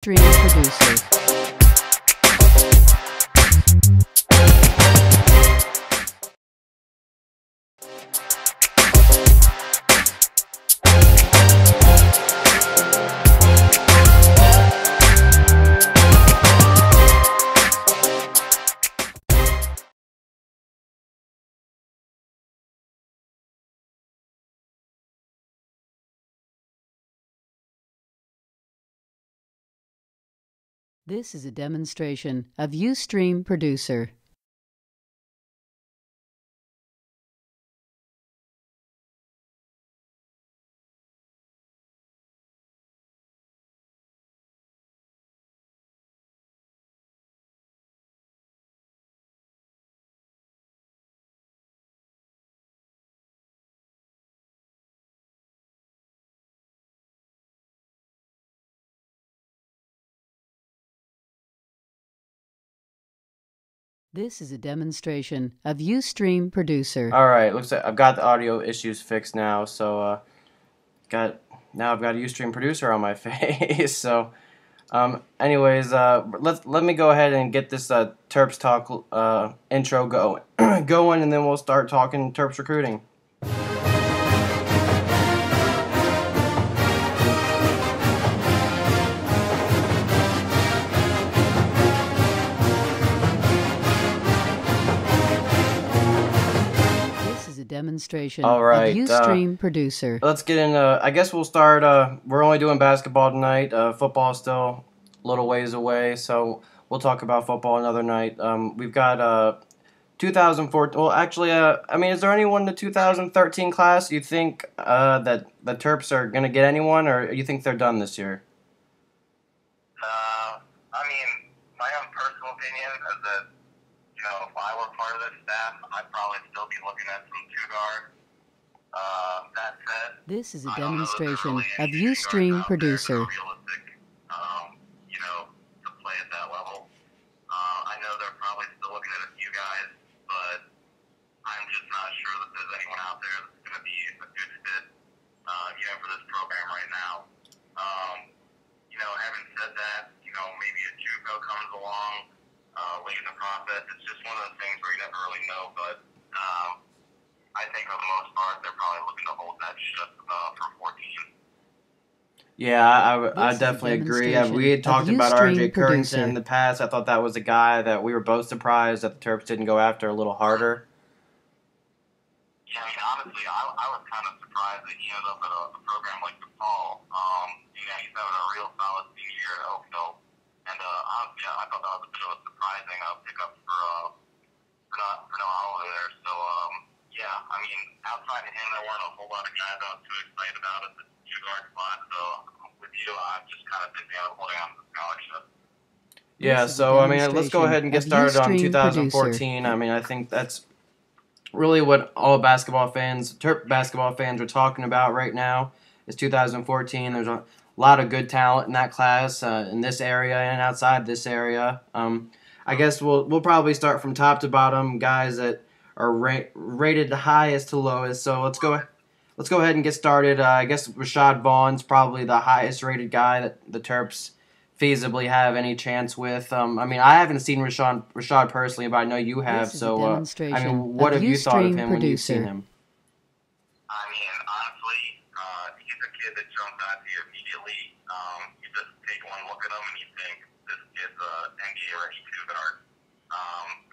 Stream producer. This is a demonstration of Ustream Producer. This is a demonstration of Ustream Producer. All right, looks like I've got the audio issues fixed now. So now I've got a Ustream Producer on my face. So anyways, let me go ahead and get this Terps Talk intro going, and then we'll start talking Terps recruiting. Demonstration All right, of Ustream Producer. Let's get in. I guess we'll start. We're only doing basketball tonight. Football is still a little ways away, so we'll talk about football another night. We've got 2014. Well, actually, I mean, is there anyone in the 2013 class you think that the Terps are going to get anyone, or you think they're done this year? I mean, my own personal opinion is that, you know, if I were part of this staff, I'd probably still be looking at some two-guard. That said, this is a demonstration of Ustream Producer. Realistic, you know, to play at that level. I know they're probably still looking at a few guys, but I'm just not sure that there's anyone out there that's going to be a good fit, you know, for this program right now. You know, having said that, you know, maybe a JUCO comes along late in the process. It's just one of those things where you never really know, but I think for the most part, they're probably looking to hold that ship for 14. Yeah, I definitely agree. We had talked about R.J. Currington in the past. I thought that was a guy that we were both surprised that the Terps didn't go after a little harder. Yeah, I mean, honestly, I was kind of surprised that he ended up at a program like DePaul. You know, he's having a real solid senior year at Oakville. And honestly, I thought that was a bit of a surprising pickup for Noah over there. So, yeah, I mean, outside of him, there weren't a whole lot of guys I was too excited about at the two-guard spot. So, with you, I'm just kind of busy on holding on to the scholarship. Yeah, so, I mean, let's go ahead and get started on 2014. I mean, I think that's really what all basketball fans, Terp basketball fans, are talking about right now is 2014. There's a lot of good talent in that class in this area and outside this area. I guess we'll probably start from top to bottom, guys that are rated the highest to lowest. So let's go ahead and get started. I guess Rashad Vaughn's probably the highest rated guy that the Terps feasibly have any chance with. I mean, I haven't seen Rashad personally, but I know you have. So, I mean, what have you thought of him when you've seen him? I mean, honestly, he's a kid that jumps out to you immediately. You just take one look at him and you think this kid's NBA ready two-guard.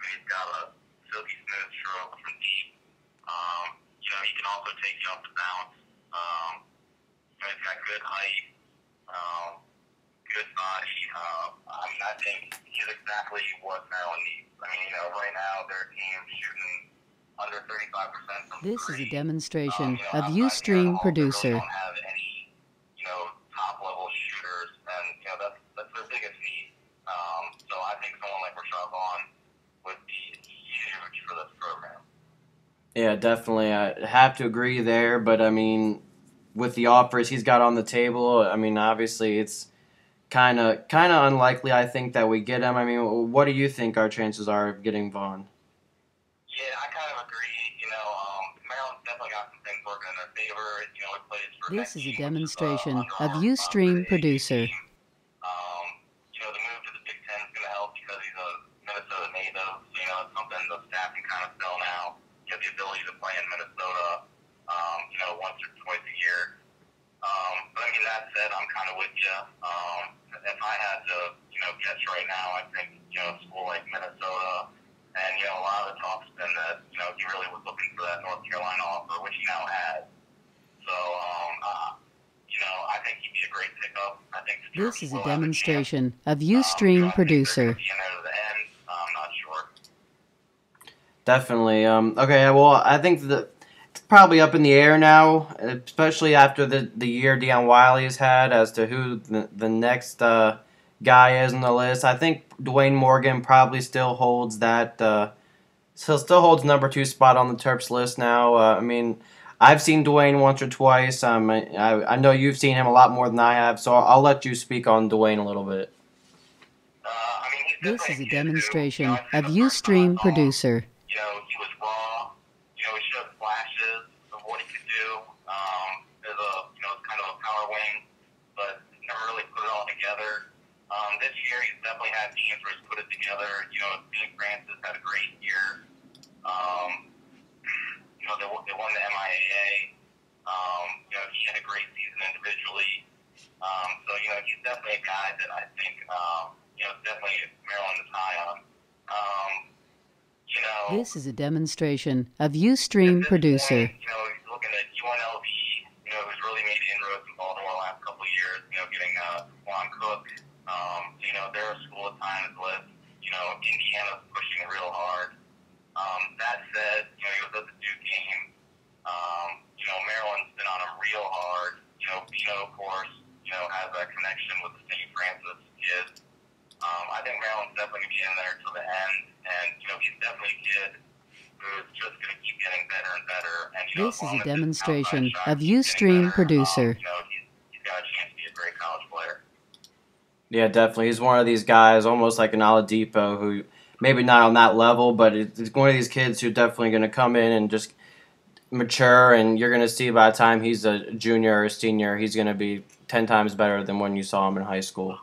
He's got a silky smooth stroke from deep. You know, he can also take you off the bounce. You know, he's got good height. Good body. I mean, I think he's exactly what Maryland needs. I mean, you know, right now their team's shooting under 35% from this three. Is a demonstration you know, of Ustream Producer. They don't have any, you know, top-level shooters, and, you know, that's their biggest need. So I think someone like Rashad Vaughn would be huge for this program. Yeah, definitely. I have to agree there, but, I mean, with the offers he's got on the table, I mean, obviously it's kind of unlikely, I think, that we get him. I mean, what do you think our chances are of getting Vaughn? Yeah, I kind of agree. You know, Maryland's definitely got some things working in their favor. You know, it plays for this is a demonstration of Ustream Producer. This is a will have a chance. demonstration of Ustream Producer. Be in there to the end. I'm not sure. Definitely. Okay, well, I think that it's probably up in the air now, especially after the year Deion Wiley has had as to who the next guy is on the list. I think Dwayne Morgan probably still holds that. Still holds number 2 spot on the Terps list now. I mean, I've seen Dwayne once or twice. I know you've seen him a lot more than I have, so I'll let you speak on Dwayne a little bit. I mean, he's This is definitely a a kid who, demonstration I'd say of the first time I Ustream saw him, Producer. he was raw. He showed flashes of what he could do. As a, kind of a power wing, but never really put it all together. This year, he's definitely had teams where he's put it together. St. Francis had a great year. They won the MIAA. He had a great season individually. So, he's definitely a guy that I think, definitely Maryland is high on. This is a demonstration of Ustream Producer. Point, he's looking at UNLV, who's really made inroads in Baltimore the last couple of years, getting Juan Cook. They're a school of time is list. Indiana's pushing real hard. That said, he was at the Duke game. Maryland's been on him real hard. Bino, of course, has that connection with the St. Francis kids. I think Maryland's definitely going to be in there till the end. And, he's definitely a kid who's just going to keep getting better and better. And, This is a demonstration of Ustream Producer. He's got a chance to be a great college player. Yeah, definitely. He's one of these guys, almost like an Oladipo, who maybe not on that level, but it's one of these kids who's definitely going to come in and just mature, and you're going to see by the time he's a junior or a senior, he's going to be 10 times better than when you saw him in high school.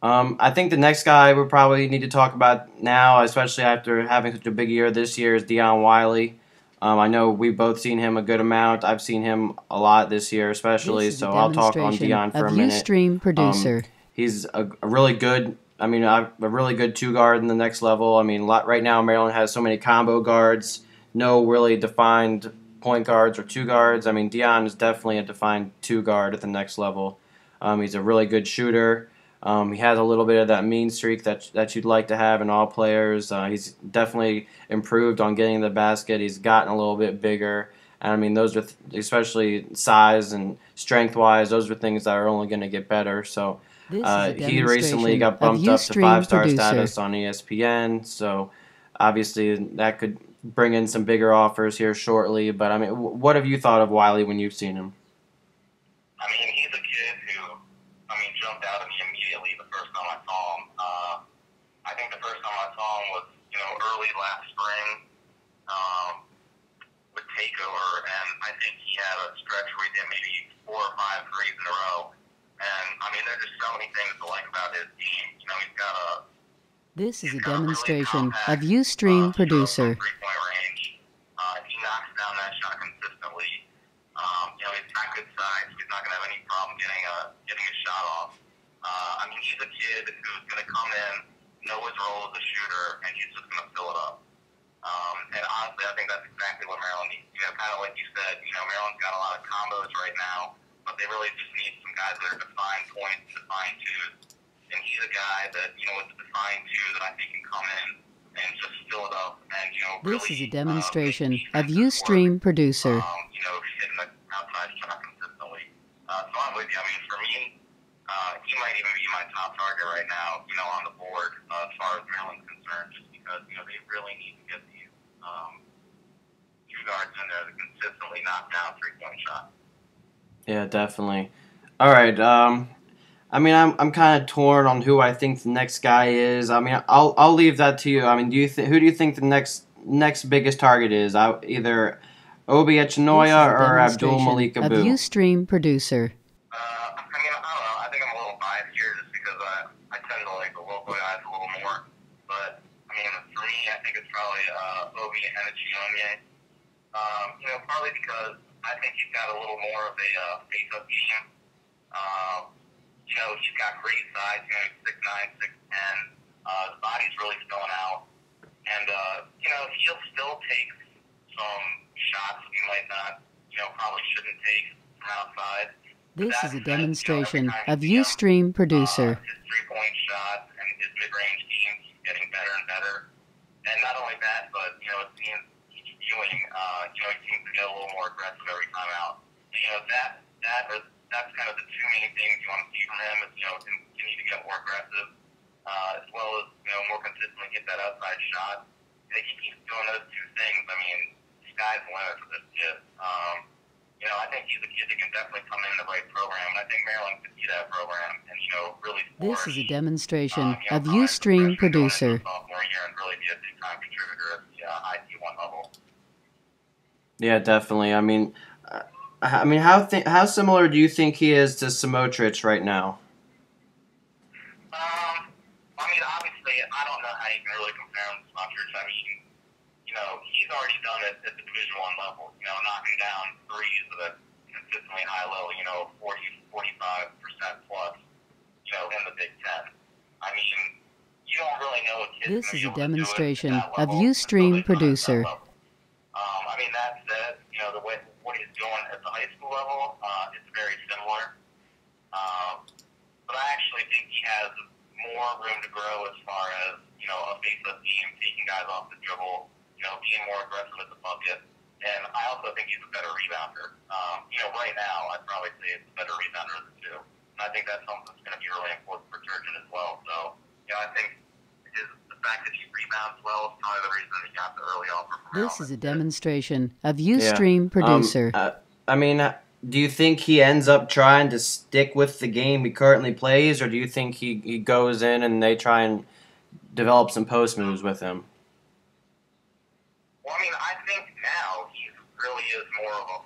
I think the next guy we probably need to talk about now, especially after having such a big year this year, is Deion Wiley. I know we've both seen him a good amount. I've seen him a lot this year, especially, so I'll talk on Deion for a minute. Ustream Producer. He's a really good, a really good 2-guard in the next level. I mean, right now Maryland has so many combo guards, no really defined point guards or 2 guards. I mean, Deion is definitely a defined 2-guard at the next level. He's a really good shooter. He has a little bit of that mean streak that you'd like to have in all players. He's definitely improved on getting the basket. He's gotten a little bit bigger. And I mean, those are, especially size and strength-wise, those are things that are only going to get better. So he recently got bumped up to 5-star status on ESPN. So obviously that could bring in some bigger offers here shortly. But I mean, what have you thought of Wiley when you've seen him? I mean, he's a kid who, jumped out at me immediately the first time I saw him. I think the first time I saw him was, early last spring with takeover, and I think he had a stretch where he did maybe 4 or 5 threes in a row. And, there's just so many things to like about his game. He's got a... This is a demonstration of Ustream Producer. Three-point range. He knocks down that shot consistently. He's got good size. He's not going to have any problem getting a shot off. He's a kid who's going to come in, know his role as a shooter, and he's just going to fill it up. And honestly, I think that's exactly what Maryland needs. Kind of like you said, Maryland's got a lot of combos right now, but they really just need some guys that are defined points, defined twos. And he's a guy that, with the defined two that I think can come in and just fill it up and, really... This is a demonstration of Ustream Producer. Hitting the outside shot consistently. So I'm with you. For me, he might even be my top target right now, on the board as far as Maryland's concerned, just because, they really need to get these 2 guards in there that consistently knock down 3-point shots. Yeah, definitely. All right. I'm kind of torn on who I think the next guy is. I'll leave that to you. Who do you think the next biggest target is? Either Obi Echinoya or Abdul Malik of Abu? Ustream Producer. I don't know. I think I'm a little biased here just because I tend to like the local guys a little more. But, for me, I think it's probably Obi Echinoya. Partly because I think he's got a little more of a face-up game. He's got great size. He's 6'9", 6'10". The body's really filling out. And, he'll still take some shots he might not, probably shouldn't take from outside. This is a demonstration every time of you see him, Ustream Producer. his three-point shot and his mid-range game keeps getting better and better. And not only that, but, it seems he's viewing, he seems to get a little more aggressive every time out. And, that's kind of the two main things you want to see from him is, continue to get more aggressive, as well as, more consistently get that outside shot. And if he keeps doing those two things, I mean, sky's the limit for this kid. I think he's a kid that can definitely come in the right program, and I think Maryland could be that program and, really This is a demonstration of probably as a Ustream freshman going into Producer. his sophomore year and really be a big-time contributor at the IT1 level. Yeah, definitely. How similar do you think he is to Samotrich right now? Obviously, I don't know how you can really compare him to Smuckers. He's already done it at the Division I level, knocking down threes at a consistently high level, 45% plus, in the Big Ten. You don't really know a kid. This is a demonstration of Ustream Producer. That said, what he's doing at the high school level, it's very similar. But I actually think he has more room to grow as far as, a face-up team, taking guys off the dribble, being more aggressive at the bucket. And I also think he's a better rebounder. Right now, I'd probably say it's a better rebounder of the two. And I think that's something that's going to be really important for Turgeon as well. So, I think the fact that he rebounds well is probably the reason he got the early offer from This Maryland. is a demonstration of Ustream Producer. Do you think he ends up trying to stick with the game he currently plays, or do you think he goes in and they try and develop some post moves with him? Well, I think now he really is more of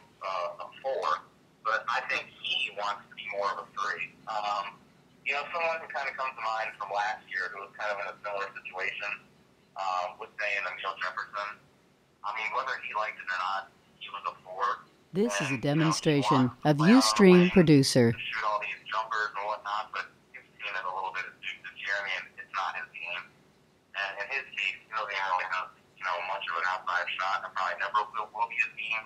a four, but I think he wants to be more of a three. Someone who kind of comes to mind from last year who was kind of in a similar situation with Day and Emil Jefferson. Whether he liked it or not, he was a four. This is a demonstration of Ustream Producer. To shoot all these jumpers and whatnot, but you've seen it a little bit this year. It's not his game. And in his case, he doesn't really have, much of an outside shot, and probably never will be his team.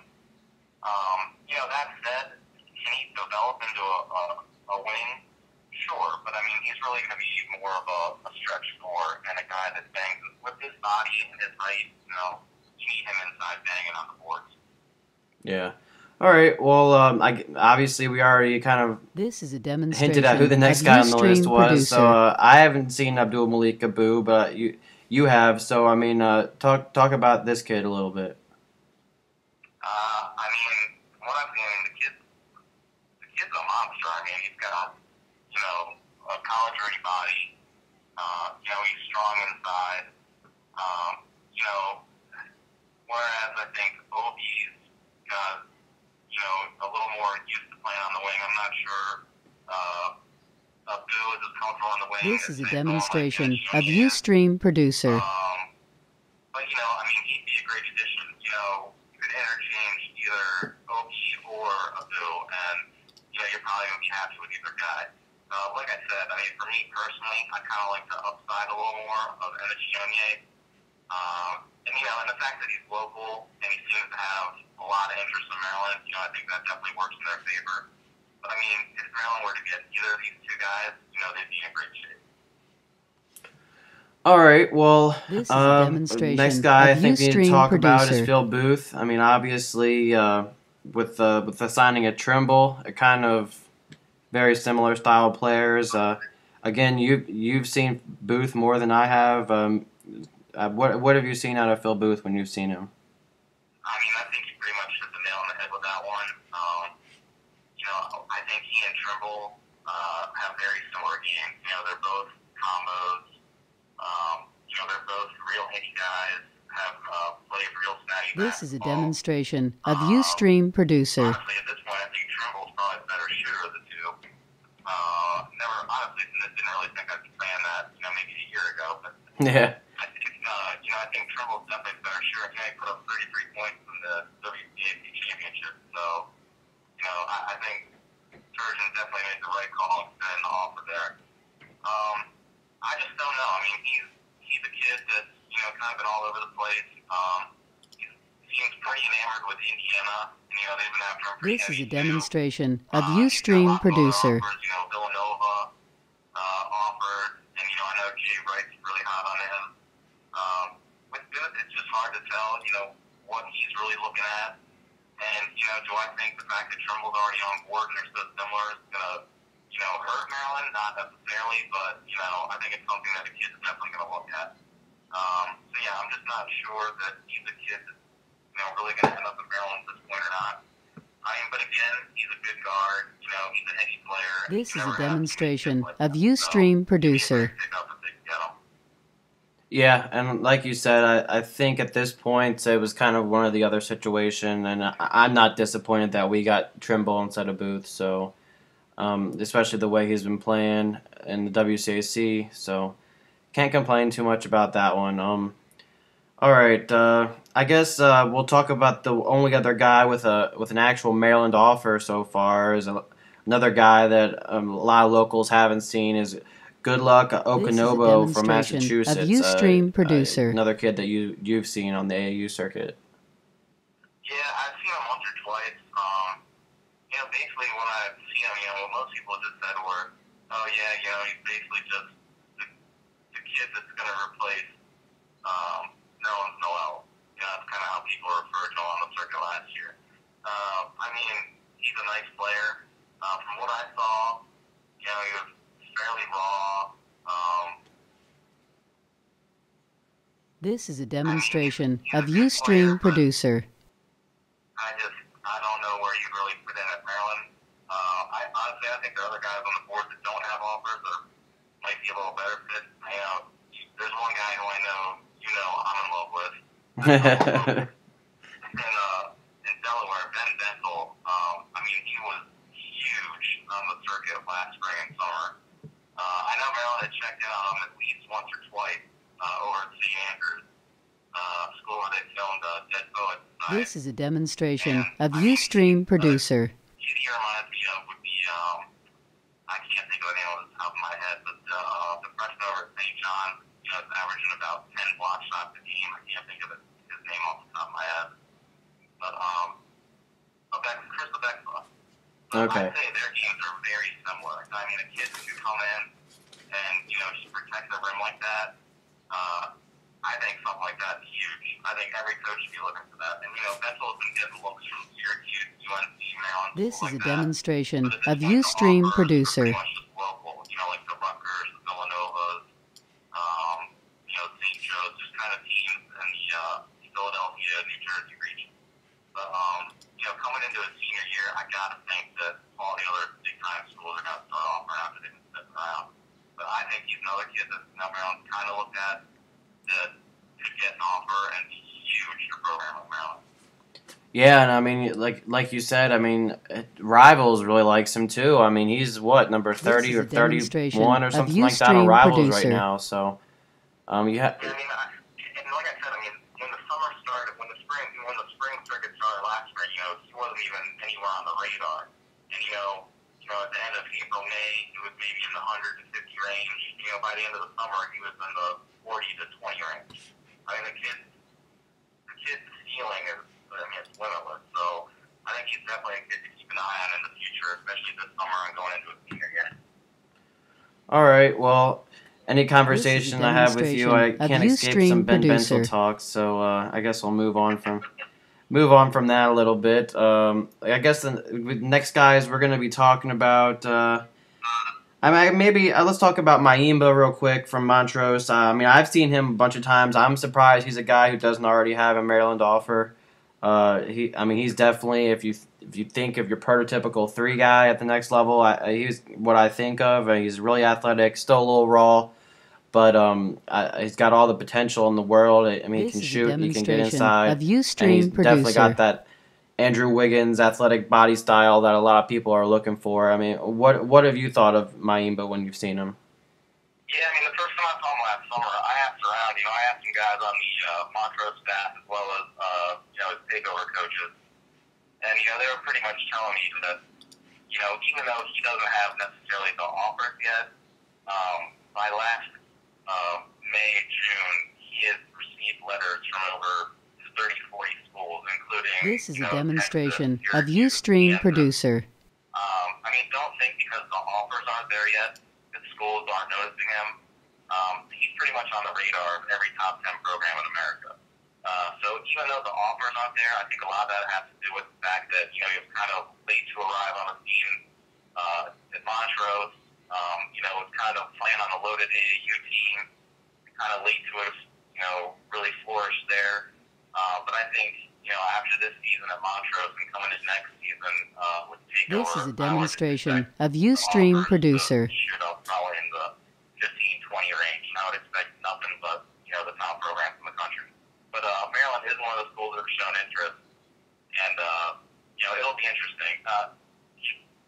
That said, can he develop into a wing? Sure, but he's really going to be more of a stretch four and a guy that bangs with his body and his height. You need him inside banging on the boards. Yeah. All right. Well, obviously we already kind of This is a demonstration hinted at who the next guy on the list was. Producer. So I haven't seen Abdul Malik Abu, but you have. So talk about this kid a little bit. What I've seen, the kid's a monster. He's got a college-ready body. He's strong inside. Whereas I think Obi's got, a little more used to playing on the wing. I'm not sure Abu is as comfortable on the wing. This is a demonstration of Ustream Producer. But, he'd be a great addition. You could interchange either Obi or Abu, and, you're probably going to be happy with either guy. Like I said, for me personally, I kind of like the upside a little more of Enichionye. And the fact that he's local and he seems to have a lot of interest in Maryland, I think that definitely works in their favor. But if Maryland were to get either of these two guys, they'd be in great shape. All right. Well, This is a demonstration next guy I of think we need to Ustream talk about is Producer. Phil Booth. Obviously, with the signing of Trimble, a kind of very similar style players. Again, you've seen Booth more than I have. What have you seen out of Phil Booth when you've seen him? I think you pretty much hit the nail on the head with that one. I think he and Trimble have very similar games. They're both combos. They're both real hitty guys. Have played real snatty. This is a demonstration of Ustream Producer. Honestly, at this point, I think Trimble's probably the better shooter of the two. Didn't really think I'd be saying that, maybe a year ago. But Yeah. I think Trimble's definitely a better shooter. He put up 33 points in the WCAC championship. So, I think Turgeon definitely made the right call and sent the offer there. I just don't know. He's a kid that's, kind of been all over the place. He seems pretty enamored with Indiana, and, they've been after him pretty This is heavy a too. demonstration of He's got a Ustream lot of other Producer. offers. Villanova offered, and I know Jay Wright's really hot on him. With Booth, it's just hard to tell, what he's really looking at. And, do I think the fact that Trimble's already on board and they're so similar is going to, hurt Maryland? Not necessarily, but, I think it's something that the kid's definitely going to look at. So, yeah, I'm just not sure that he's a kid that's, really going to end up in Maryland at this point or not. But again, he's a good guard. He's a heady player. This is a demonstration of Ustream Producer. Yeah, and like you said, I think at this point it was kind of one of the other situation, and I'm not disappointed that we got Trimble instead of Booth. So, especially the way he's been playing in the WCAC, so can't complain too much about that one. All right, I guess we'll talk about the only other guy with an actual Maryland offer so far is another guy that a lot of locals haven't seen is Good Luck Okanobo from Massachusetts. Of Ustream Producer. Another kid that you've seen on the AAU circuit. Yeah, I've seen him once or twice. Basically when I've seen him, what most people just said were, oh yeah, he's basically just the kid that's going to replace Maryland's Noel. That's kind of how people referred to him on the circuit last year. He's a nice player. From what I saw, he was fairly raw. This is a demonstration of Ustream Producer. I don't know where you really fit in at Maryland. Honestly, I think there are other guys on the board that don't have offers that might be a little better fit. There's one guy who I know, I'm in love with. In Delaware, Ben Dental. He was huge on the circuit last spring and summer. I know Maryland had checked in on him at least once or twice over at St. Andrews, school where they filmed Dead Poets. This is a demonstration of Ustream Producer. He reminds me of would be, I can't think of the name off the top of my head, but the freshman over at St. John, is averaging about 10 block shots a game. I can't think of his name off the top of my head. But, Chris Abeksa. Okay. I'd say their games are very similar. The kids who come in and, just protect the rim like that, I think something like that is huge. I think every coach should be looking for that. And, Bentel's been getting looks from Syracuse, UNC, Maryland. This is a like demonstration of Ustream Producer. Pretty much just local, like the Rutgers, the Villanovas, St. Joe's, just kind of teams in the Philadelphia, New Jersey region. But, coming into a senior year, I got to think that all the other big-time schools are going to start off right after they've been sitting around. But I think he's another kid that Maryland kind of looked at that could get an offer and be huge for a program like Maryland. Yeah, and like you said, Rivals really likes him too. He's number 30 or 31 or something like that on Rivals right now. So, you have. And like I said, when the summer started, when the spring circuit started last spring, he wasn't even anywhere on the radar. And at the end of April, May, he was maybe in the 150 range. By the end of the summer, he was in the 40 to 20 range. The kid's ceiling is, it's limitless. So I think he's definitely a kid to keep an eye on in the future, especially this summer and going into a senior year. All right. Well, any conversation I have with you, I can't escape some Ben Bentel talk. So I guess we'll move on from that a little bit. I guess the next guys we're going to be talking about. Let's talk about Maimba real quick from Montrose. I've seen him a bunch of times. I'm surprised he's a guy who doesn't already have a Maryland offer. He's definitely, if you think of your prototypical 3 guy at the next level, he's what I think of. He's really athletic, still a little raw, but he's got all the potential in the world. He can shoot, he can get inside, and he's definitely got that Andrew Wiggins athletic body style that a lot of people are looking for. What have you thought of Maimba when you've seen him? Yeah, the first time I saw him last summer, I asked around. I asked some guys on the Montrose staff as well as his takeover coaches, and they were pretty much telling me that even though he doesn't have necessarily the offers yet, by last May, June, he has received letters from over 30, 40 schools, including This is a 10 demonstration to of Syracuse, Ustream Kansas. Producer. I mean, don't think because the offers aren't there yet that schools aren't noticing him. He's pretty much on the radar of every top 10 program in America. So even though the offers aren't there, I think a lot of that has to do with the fact that, he was kind of late to arrive on the scene at Montrose. Was kind of playing on a loaded AAU team, kind of late to have, really flourished there. But I think, after this season at Montrose and coming into next season with takeover, This is a demonstration of Ustream Producer. Shoot up probably in the 15-20 range. I would expect nothing but, the top programs in the country. But Maryland is one of the schools that have shown interest, and, it'll be interesting.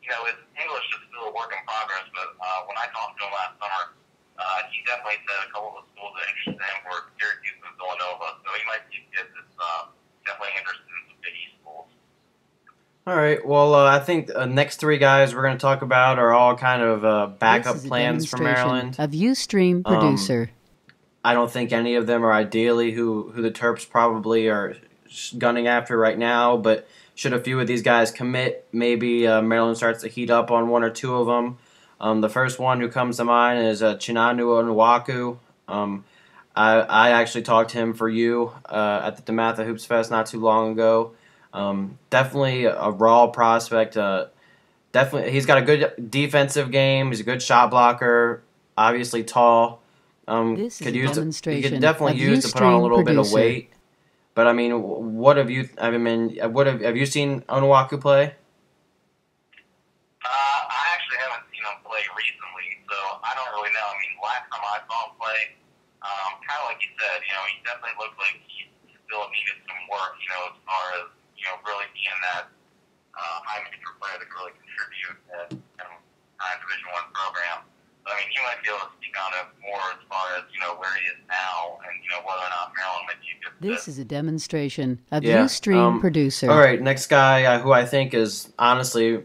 His English is still a work in progress, but when I talked to him last summer, he definitely said a couple of the schools that interested him were Syracuse and Villanova, so he might be a kid that's definitely interested in some Big East schools. All right. Well, I think the next three guys we're going to talk about are all kind of backup plans for Maryland. Of Ustream Producer. I don't think any of them are ideally who the Terps probably are gunning after right now, but should a few of these guys commit, maybe Maryland starts to heat up on one or two of them. The first one who comes to mind is Chinanu Onwaku. I actually talked to him for you at the DeMatha Hoops Fest not too long ago. Definitely a raw prospect. Definitely, he's got a good defensive game. He's a good shot blocker. Obviously tall. This is a demonstration he could definitely of use to put on a little bit of Producer. weight. But I mean, what have you? I mean, have you seen Onwaku play? I actually haven't seen him play recently, so I don't really know. I mean, last time I saw him play, kind of like you said, he definitely looked like he still needed some work, as far as, really being that high major player that could really contribute at Division I program. I mean, you might be able to speak on it more as far as, where he is now and, whether or not Maryland might be a good fit. This is a demonstration of Ustream Producer. All right, next guy who I think is honestly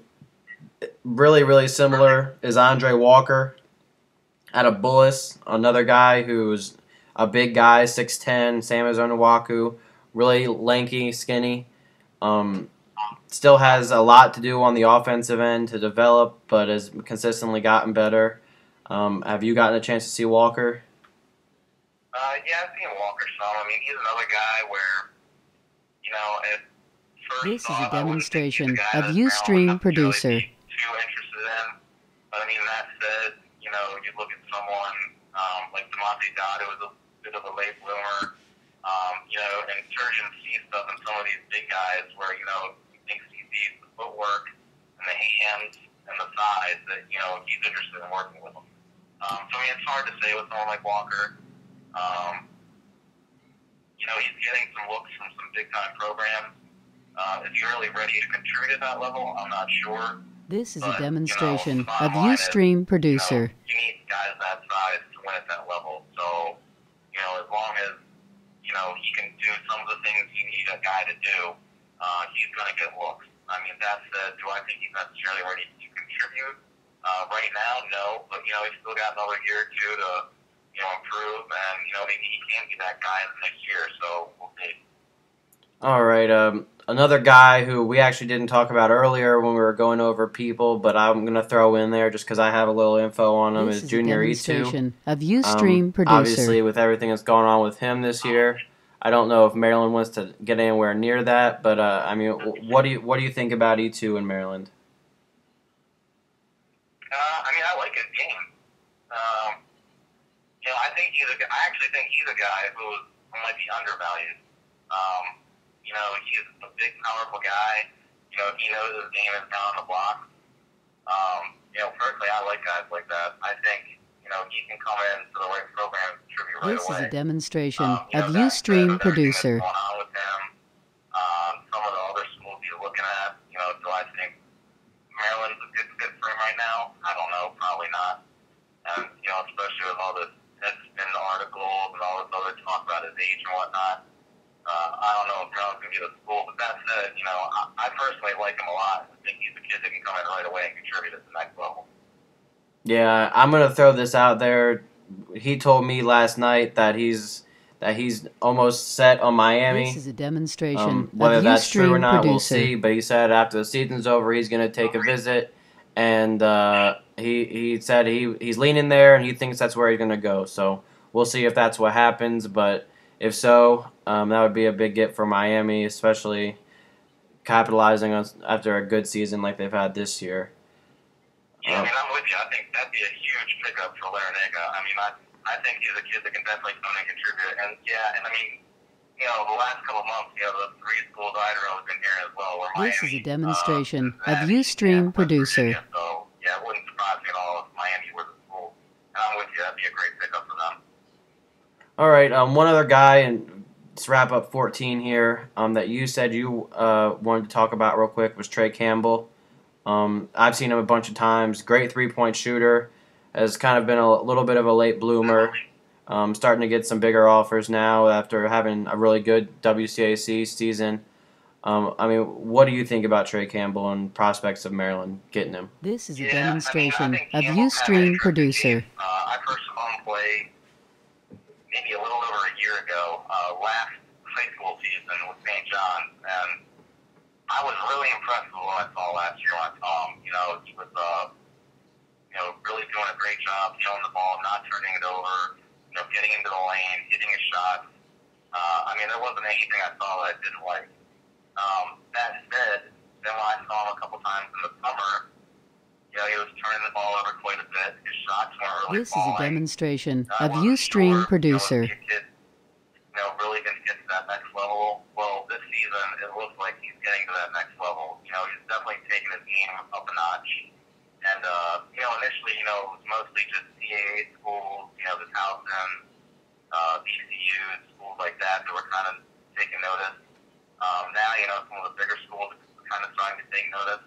really, really similar is Andre Walker out of Bullis, another guy who's a big guy, 6'10", same as Onwaku, really lanky, skinny. Still has a lot to do on the offensive end to develop, but has consistently gotten better. Have you gotten a chance to see Walker? Yeah, I've seen Walker some. I mean, he's another guy where, at first This is a thought, I wouldn't think he's demonstration a guy of that Maryland Ustream would necessarily Producer. be too interested in. But I mean, that said, you look at someone like DeMonte Dodd, who was a bit of a late bloomer. And Turgeon sees stuff in some of these big guys where, he thinks he sees the footwork and the hands and the size that, he's interested in working with them. So, I mean, it's hard to say with someone like Walker. He's getting some looks from some big-time programs. Is he really ready to contribute at that level? I'm not sure. This is But, a demonstration the bottom of line is, Ustream Producer. You need guys that size to win at that level. So, as long as, he can do some of the things you need a guy to do, he's going to get looks. I mean, that said, do I think he's necessarily ready to contribute? Right now, no. But, he's still got another year or two to, improve. And, maybe he can be that guy in the next year. So, we'll see. All right. Another guy who we actually didn't talk about earlier when we were going over people, but I'm going to throw in there just because I have a little info on him, is Junior demonstration E2. of Ustream Producer. Obviously, with everything that's going on with him this year, I don't know if Maryland wants to get anywhere near that, but I mean, what do you think about E2 in Maryland? I mean, I like his game. I actually think he's a guy who might be undervalued. He's a big, powerful guy. He knows his game is down on the block. Personally, I like guys like that. I think, he can come into the right program and contribute right This away. is a demonstration of that Ustream said, with everything Producer. that's going on with him, some of the other schools he's looking at, do I think Maryland's a good fit for him right now? I don't know, probably not. And, especially with all the Deadspin articles and all this other talk about his age and whatnot. I don't know if Maryland's going to be the school, but that said, I personally like him a lot. I think he's a kid that can come in right away and contribute at the next level. Yeah, I'm going to throw this out there. He told me last night that that he's almost set on Miami. This is a demonstration Whether of that's true or Ustream not, we'll producer. see. But he said after the season's over, he's going to take a visit, and he said he's leaning there, and he thinks that's where he's going to go. So we'll see if that's what happens. But if so, that would be a big get for Miami, especially capitalizing on after a good season like they've had this year. Yeah, I mean, I'm with you. I think that'd be a huge pickup for Larinaga. I mean, I think he's a kid that can definitely come and contribute. And yeah, and I mean, you know, the last couple of months, you know, the 3 schools Idaho has been here as well. Where This Miami, is a demonstration of Cincinnati, Ustream and West producer. Virginia. So yeah, it wouldn't surprise me at all if Miami were the school. And I'm with you. That'd be a great pickup for them. All right, one other guy, and let's wrap up 14 here, that you said you wanted to talk about real quick was Trey Campbell. I've seen him a bunch of times. Great three-point shooter. Has kind of been a little bit of a late bloomer. Starting to get some bigger offers now after having a really good WCAC season. I mean, what do you think about Trey Campbell and prospects of Maryland getting him? This is a demonstration I of think Ustream producer. I first saw him play maybe a little over a year ago, last high school season with St. John's, and I was really impressed with what I saw last year when I saw him. You know, he was, you know, really doing a great job killing the ball, not turning it over, you know, getting into the lane, hitting his shots. I mean, there wasn't anything I saw that I didn't like. That said, then when I saw him a couple times in the summer, you know, he was turning the ball over quite a bit. His shots weren't really This is a falling. demonstration of wasn't Ustream sure, producer. You know, if the kid, you know, really going to get to that next level. Well, this season, it looks like he's getting to that next level. You know, he's definitely taking his game up a notch. And, you know, initially, you know, it was mostly just CAA schools, you know, the Towson, VCU, schools like that were kind of taking notice. Now, you know, some of the bigger schools are kind of starting to take notice.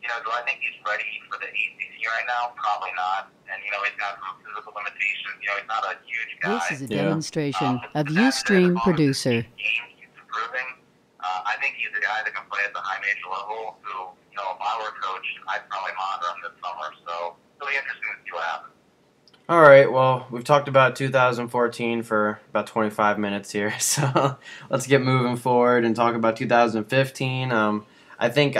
You know, do I think he's ready for the ACC right now? Probably not. And, you know, he's got some physical limitations. You know, he's not a huge guy. This is a demonstration of That said, Ustream as long as producer. his game keeps improving, I think he's a guy that can play at the high major level who, you know, if I were a coach, I'd probably monitor him this summer. So it'll be interesting to see what happens. All right, well, we've talked about 2014 for about 25 minutes here, so let's get moving forward and talk about 2015. I think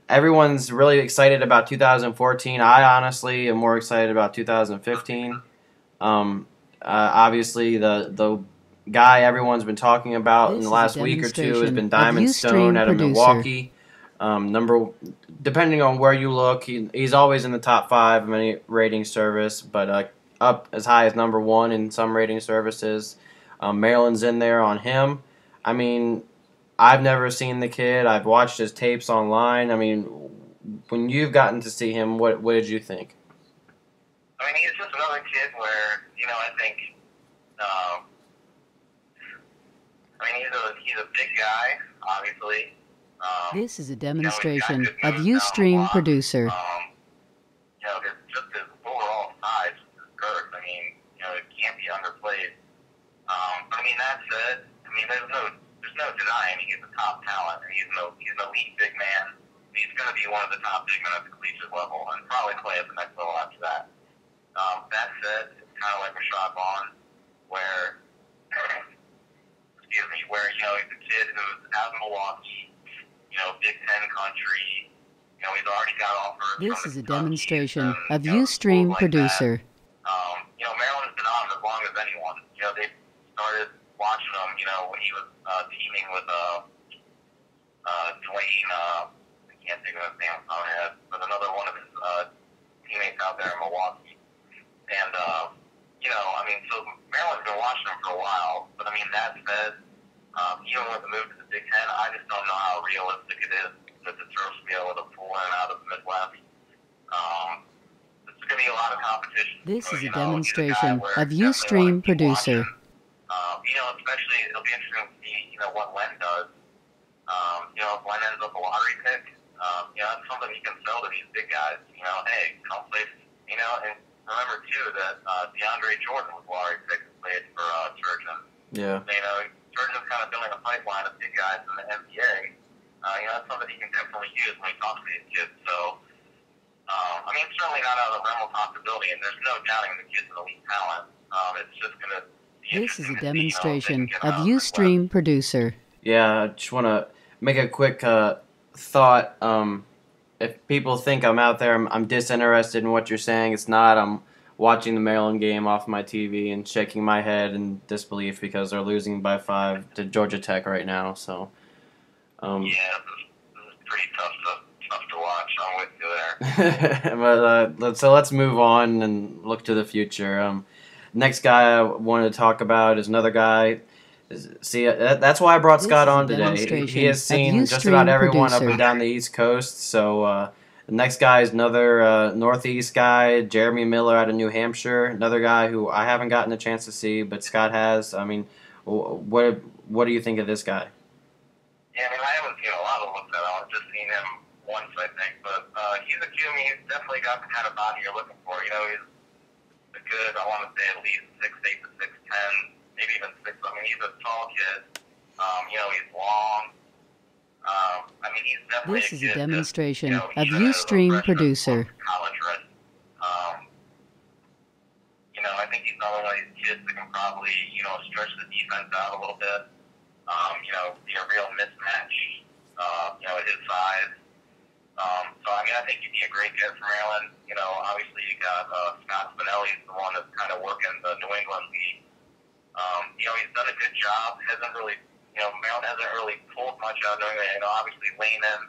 everyone's really excited about 2014. I honestly am more excited about 2015. Obviously, the guy everyone's been talking about in the last week or two has been Diamond Stone out of Milwaukee. Depending on where you look, he's always in the top 5 of any rating service, but up as high as number 1 in some rating services. Maryland's in there on him. I mean, I've never seen the kid. I've watched his tapes online. I mean, when you've gotten to see him, what did you think? I mean, he's just another kid where, you know, I think, I mean, he's a big guy, obviously. This is a demonstration of Ustream producer. You know, just his overall size, his girth, I mean, you know, it can't be underplayed. But I mean, that said, I mean, there's no denying he's a top talent, and he's an elite big man. He's going to be one of the top big men at the collegiate level, and probably play at the next level after that. That said, it's kind of like Rashad Vaughn, where, where, you know, he's a kid who's out in Milwaukee, you know, Big Ten country. You know, he's already got offers. This is a demonstration of you know, Ustream like producer. you know, Maryland's been on as long as anyone. You know, they started watching him, you know, when he was teaming with Dwayne, I can't think of his name off the top of my head, but another one of his teammates out there in Milwaukee. And, you know, I mean, so Maryland's been watching him for a while, but I mean, that said, even with the move to the Big Ten, I just don't know how realistic it is that the Terps will be able to pull in out of the Midwest. There's going to be a lot of competition. This so, is a you know, demonstration where of you Ustream definitely wanna keep producer. watching. You know, especially it'll be interesting to see, you know, what Len does. You know, if Len ends up a lottery pick, you know, that's something you can sell to these big guys. You know, hey, come play. You know, and remember too that DeAndre Jordan was lottery pick and played for Turgeon. Yeah. You know, Turgeon's kind of building a pipeline of big guys in the NBA. You know, that's something he can definitely use when he talks to these kids. So, I mean, certainly not out of the realm of possibility, and there's no doubting the kid's an elite talent. It's just going to This is a demonstration of Ustream Producer. Yeah, I just want to make a quick thought. If people think I'm out there, I'm disinterested in what you're saying. It's not. I'm watching the Maryland game off my TV and shaking my head in disbelief because they're losing by 5 to Georgia Tech right now. So. Yeah, this is pretty tough to watch. I'm with you there. But let's move on and look to the future. Next guy I wanted to talk about is another guy. That's why I brought Scott on today. He has seen just about everyone up and down the East Coast. So the next guy is another Northeast guy, Jeremy Miller out of New Hampshire. Another guy who I haven't gotten a chance to see, but Scott has. I mean, what do you think of this guy? Yeah, I mean, I haven't seen a lot of looks at him. I've just seen him once, I think. But he's a kid. He's definitely got the kind of body you're looking for. You know, he's a good, I want to say at least 6'8" to 6'10", maybe even 6. I mean, he's a tall kid. You know, he's long. I mean, he's definitely This is a a demonstration of Ustream Producer. College ready. You know, I think he's another one of these kids that can probably, you know, stretch the defense out a little bit. You know, be a real mismatch, you know, at his size. So, I mean, I think he'd be a great fit for Maryland. You know, obviously you got Scott Spinelli, the one that's kind of working the New England league. You know, he's done a good job. Hasn't really, you know, Maryland hasn't really pulled much out of New England. You know, obviously Lehman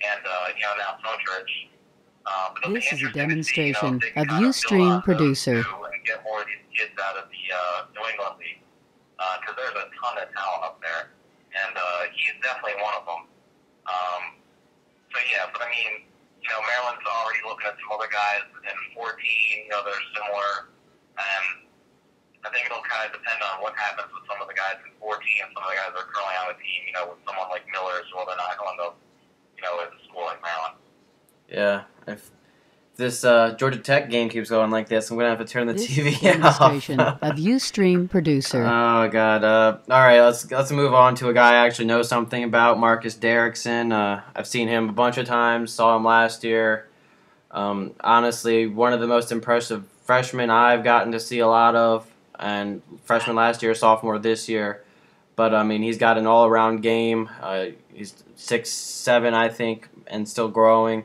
and, you know, now Sontrich. This is a demonstration of Ustream Producer. And get more of these kids out of the New England league. Because there's a ton of talent up there, and he's definitely one of them. So yeah, but I mean, you know, Maryland's already looking at some other guys in 14. You know, they're similar, and I think it'll kind of depend on what happens with some of the guys in 14 and some of the guys that are currently on the team. You know, with someone like Miller, so they're not going to, you know, at a school like Maryland. Yeah, if this Georgia Tech game keeps going like this, I'm gonna have to turn the TV off. Demonstration of Ustream Producer. Oh God! All right, let's move on to a guy I actually know something about, Marcus Derrickson. I've seen him a bunch of times. Saw him last year. Honestly, one of the most impressive freshmen I've gotten to see a lot of, and freshman last year, sophomore this year. But I mean, he's got an all-around game. He's 6'7", I think, and still growing.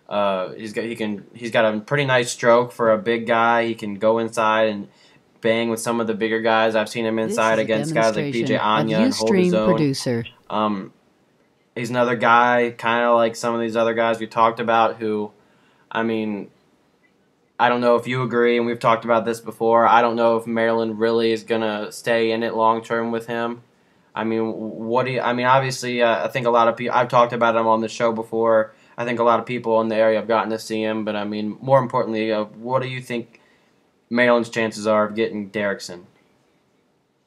He's got a pretty nice stroke for a big guy. He can go inside and bang with some of the bigger guys. I've seen him inside against guys like PJ Anya and hold his own. Producer. He's another guy, kind of like some of these other guys we talked about, who, I mean, I don't know if you agree, and we've talked about this before. I don't know if Maryland really is gonna stay in it long term with him. I mean, obviously, I think a lot of people. I've talked about him on the show before. I think a lot of people in the area have gotten to see him, but I mean, more importantly, what do you think Maryland's chances are of getting Derrickson?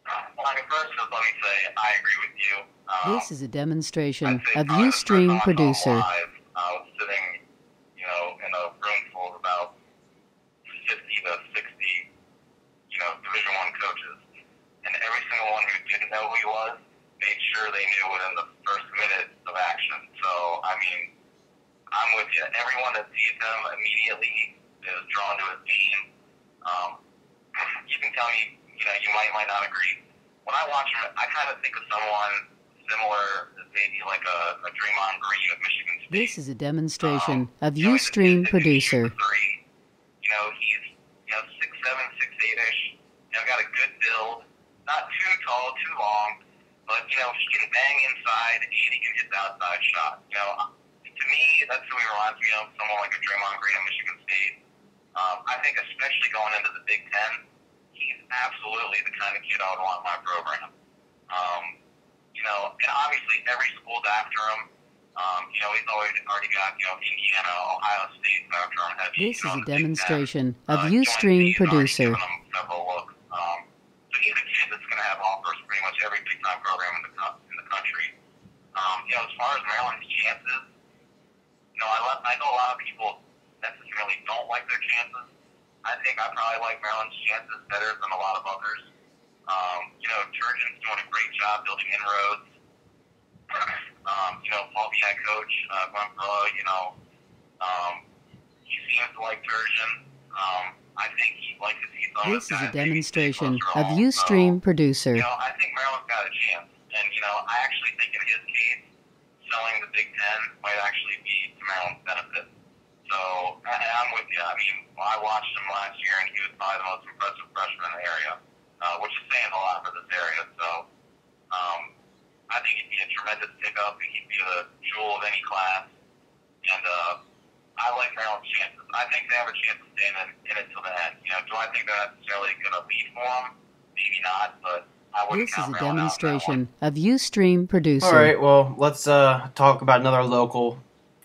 Well, I mean, first, just let me say I agree with you. This is a demonstration of Ustream Producer. I was sitting, you know, in a room full of about 50 to 60, you know, Division I coaches, and every single one who didn't know who he was made sure they knew within the first minute of action. So, I mean, I'm with you. Everyone that sees him immediately is drawn to his game. You can tell me, you know, you might not agree. When I watch him, I kind of think of someone similar as maybe like a Draymond Greene of Michigan State. This is a demonstration of Ustream Producer. You know, he's, you know, 6'7", 6'8"-ish. You know, got a good build. Not too tall, too long. But, you know, he can bang inside and he can hit the outside shot. You know, to me, that's who he reminds me of, someone like a Draymond Greene of Michigan State. I think especially going into the Big Ten, he's absolutely the kind of kid I would want in my program. You know, and obviously every school's after him. You know, he's already got, you know, Indiana, Ohio State after him. This is a demonstration of Ustream Producer. Several looks. So he's a kid that's going to have offers pretty much every big time program in the country. You know, as far as Maryland's chances, you know, I know a lot of people necessarily don't like their chances. I think I probably like Maryland's chances better than a lot of others. You know, Turgeon's doing a great job building inroads. You know, Paul B. head coach, Glenn Perlow, you know, he seems to like Turgeon. I think he'd like to see This is a demonstration of Ustream Producer. I think Maryland's got a chance. And, I actually think in his case, selling the Big Ten might actually be to Maryland's benefit. So, and I'm with you. I mean, I watched him last year, and he was probably the most impressive freshman in the area, which is saying a lot for this area. So, I think he'd be a tremendous pickup. He'd be the jewel of any class. And I like Maryland's chances. I think they have a chance of staying in it till the end. Do I think they're necessarily going to lead for them? Maybe not, but I wouldn't This is count a Maryland out on that demonstration one. of Ustream Producer. All right, well, let's talk about another local.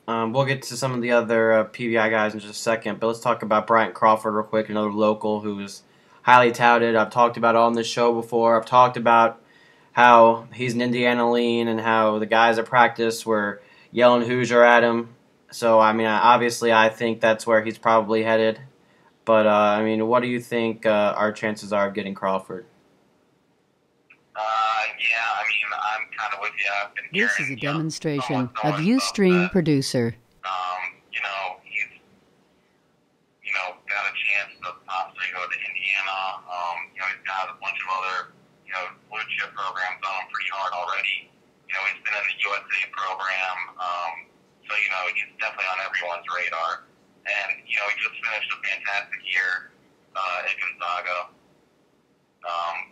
We'll get to some of the other PVI guys in just a second, but let's talk about Bryant Crawford real quick, another local who's highly touted. I've talked about it on this show before. I've talked about how he's an Indiana lean and how the guys at practice were yelling Hoosier at him. So, I mean, obviously I think that's where he's probably headed. But, I mean, what do you think our chances are of getting Crawford? Yeah, I mean, I'm kind of with you. I've been This hearing, is a demonstration someone of stuff Ustream that, Producer. he's, got a chance to possibly go to Indiana. He's got a bunch of other, blue chip programs on him pretty hard already. He's been in the USA program. He's definitely on everyone's radar. And, he just finished a fantastic year at Gonzaga.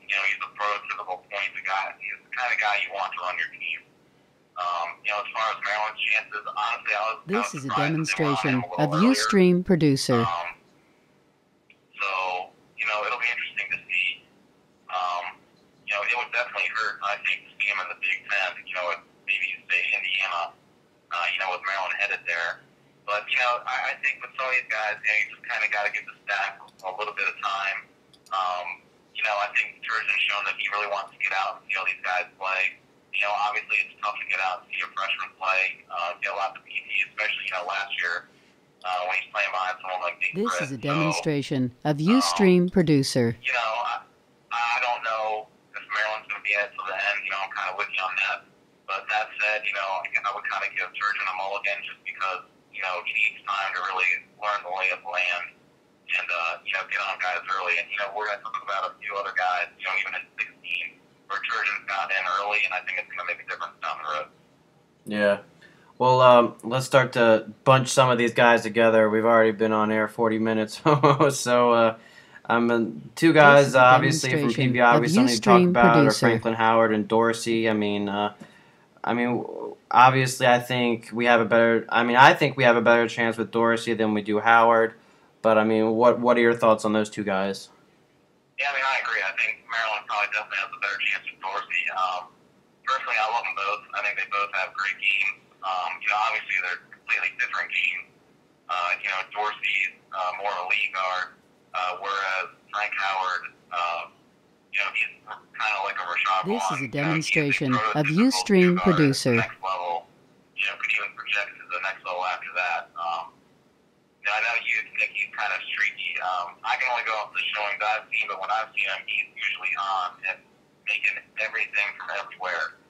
He's a prototypical point guy. He's the kind of guy you want to run your team. As far as Maryland's chances, honestly, This is a demonstration of earlier. Ustream Producer. It'll be interesting to see. It would definitely hurt, I think, to see him in the Big Ten. Maybe say Indiana, with Maryland headed there. But, I think with some of these guys, you just kind of got to give the staff a little bit of time. I think Turgeon's shown that he really wants to get out and see how these guys play. Obviously it's tough to get out and see a freshman play, get lots of PT, especially, last year when he's playing behind someone like Nick This Britt. is a demonstration of Ustream Producer. I don't know if Maryland's going to be at till the end. I'm kind of with you on that. But that said, I would kind of give Turgeon a mulligan just because, he needs time to really learn the lay of the land. And, get on guys early. And, we're going to talk about a few other guys, even at 16, where Turgeon's got in early, and I think it's going to make a difference down the road. Yeah. Well, let's start to bunch some of these guys together. We've already been on air 40 minutes. So, two guys, obviously, from PBI we still need to talk about are Franklin Howard and Dorsey. I mean, obviously, I think we have a better chance with Dorsey than we do Howard. But, I mean, what are your thoughts on those two guys? Yeah, I agree. I think Maryland probably definitely has a better chance with Dorsey. Personally, I love them both. I think they both have great games. Obviously, they're completely different games. Dorsey's more of a lead guard, whereas Frank Howard, he's kind of like a Rashad Vaughn. This is a demonstration of Ustream Producer. Next level, could even project to the next level after that. I know you think he's kind of streaky. I can only go off the showings I've seen, but when I've seen him, he's usually on and making everything from everywhere.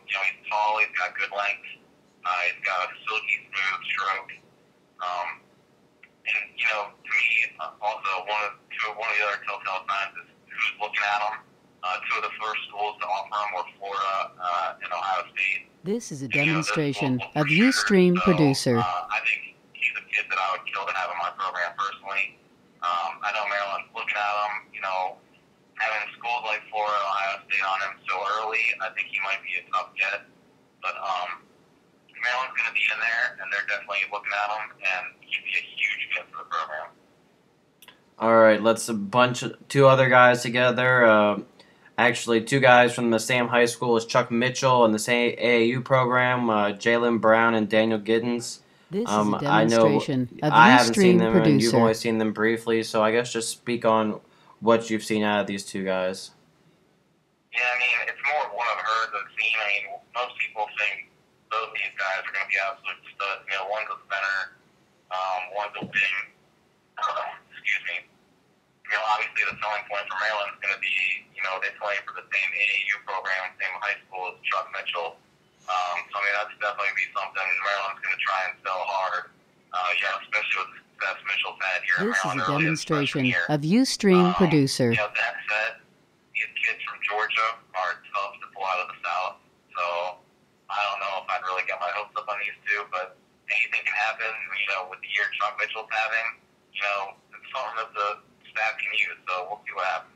He's tall, he's got good length, he's got a silky smooth stroke. And, to me, also one of the other telltale signs is who's looking at him. Two of the first schools to offer him were Florida and Ohio State. This is a demonstration of Ustream Producer. I think he's a kid that I would kill to have in my program personally. I know Maryland's looking at him, having schools like Florida and Ohio State on him so early. I think he might be a tough get. But Maryland's going to be in there, and they're definitely looking at him, and he'd be a huge get for the program. All right, let's bunch two other guys together. Actually, two guys from the same high school as Chuck Mitchell in the same AAU program, Jalen Brown and Daniel Giddens. This is a demonstration of Ustream haven't seen them, Producer. and you've only seen them briefly, so I guess just speak on what you've seen out of these two guys. Yeah, it's more of what I've heard than seen. Most people think both these guys are going to be absolute studs. One's a center, one's a wing. Excuse me. Obviously the selling point for Maryland is going to be, they play for the same AAU program, same high school as Chuck Mitchell. So, that's definitely be something Maryland's going to try and sell hard. Especially with success Mitchell's had here in This is Maryland a early in his freshman demonstration year. of Ustream Producer. You know, that said, these kids from Georgia are tough to pull out of the South. So I don't know if I'd really get my hopes up on these two, but anything can happen. You know, with the year Chuck Mitchell's having, you know, it's something that the staff can use. So we'll see what happens.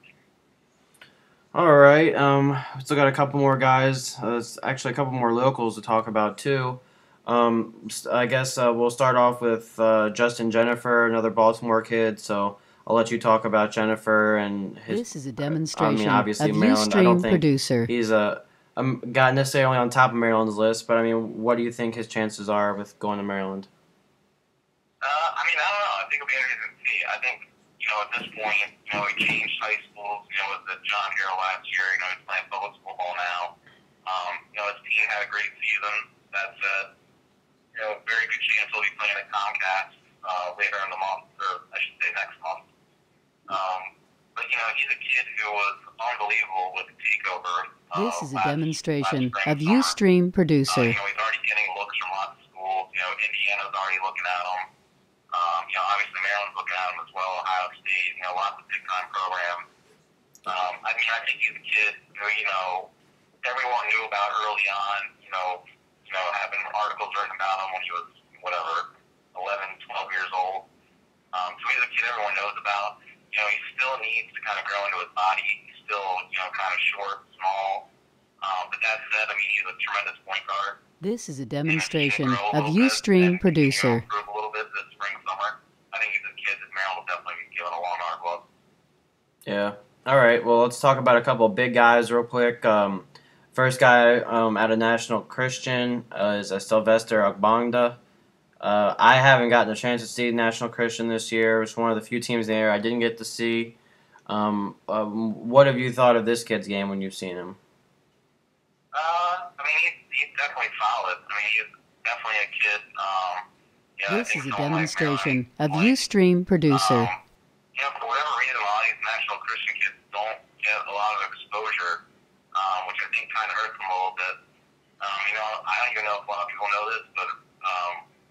All right. We still got a couple more guys. Actually, a couple more locals to talk about too. I guess we'll start off with Justin Jennifer, another Baltimore kid. So I'll let you talk about Jennifer and his. This is a demonstration I mean, obviously of Maryland. I don't Ustream think Producer. he's a got necessarily on top of Maryland's list, but I mean, what do you think his chances are with going to Maryland? I mean, I don't know. I think it'll be interesting to see. I think, you know, at this point, you know, he changed high schools. You know, with the John Harrell last year, you know, he's playing public football now. You know, his team had a great season. That said, you know, very good chance he'll be playing at Comcast later in the month, or I should say next month. But, you know, he's a kid who was unbelievable with the takeover. This is a demonstration last of spring, Ustream Producer. you know, he's already getting looks from lots of schools. You know, Indiana's already looking at him. You know, obviously Maryland's looking at him as well. Ohio State, you know, lots of big-time programs. I mean, I think he's a kid who, you know, everyone knew about early on. You know, having articles written about him when he was whatever, 11, 12 years old. So he's a kid everyone knows about. You know, he still needs to kind of grow into his body. He's still, you know, kind of short, small. But that said, I mean, he's a tremendous point guard. This is a demonstration of Ustream Producer. Improve a little bit this spring, summer. I think he's a kid that Maryland will definitely be given a long arm glove. Yeah. All right. Well, let's talk about a couple of big guys real quick. First guy out of National Christian is Sylvester Ogbonga. I haven't gotten a chance to see National Christian this year. It's one of the few teams there I didn't get to see. What have you thought of this kid's game when you've seen him? I mean, he's definitely solid. I mean, he's definitely a kid. This is a demonstration of Ustream Producer. You know, for whatever reason, a lot of these National Christian kids don't get a lot of exposure, which I think kind of hurts them a little bit. You know, I don't even know if a lot of people know this, but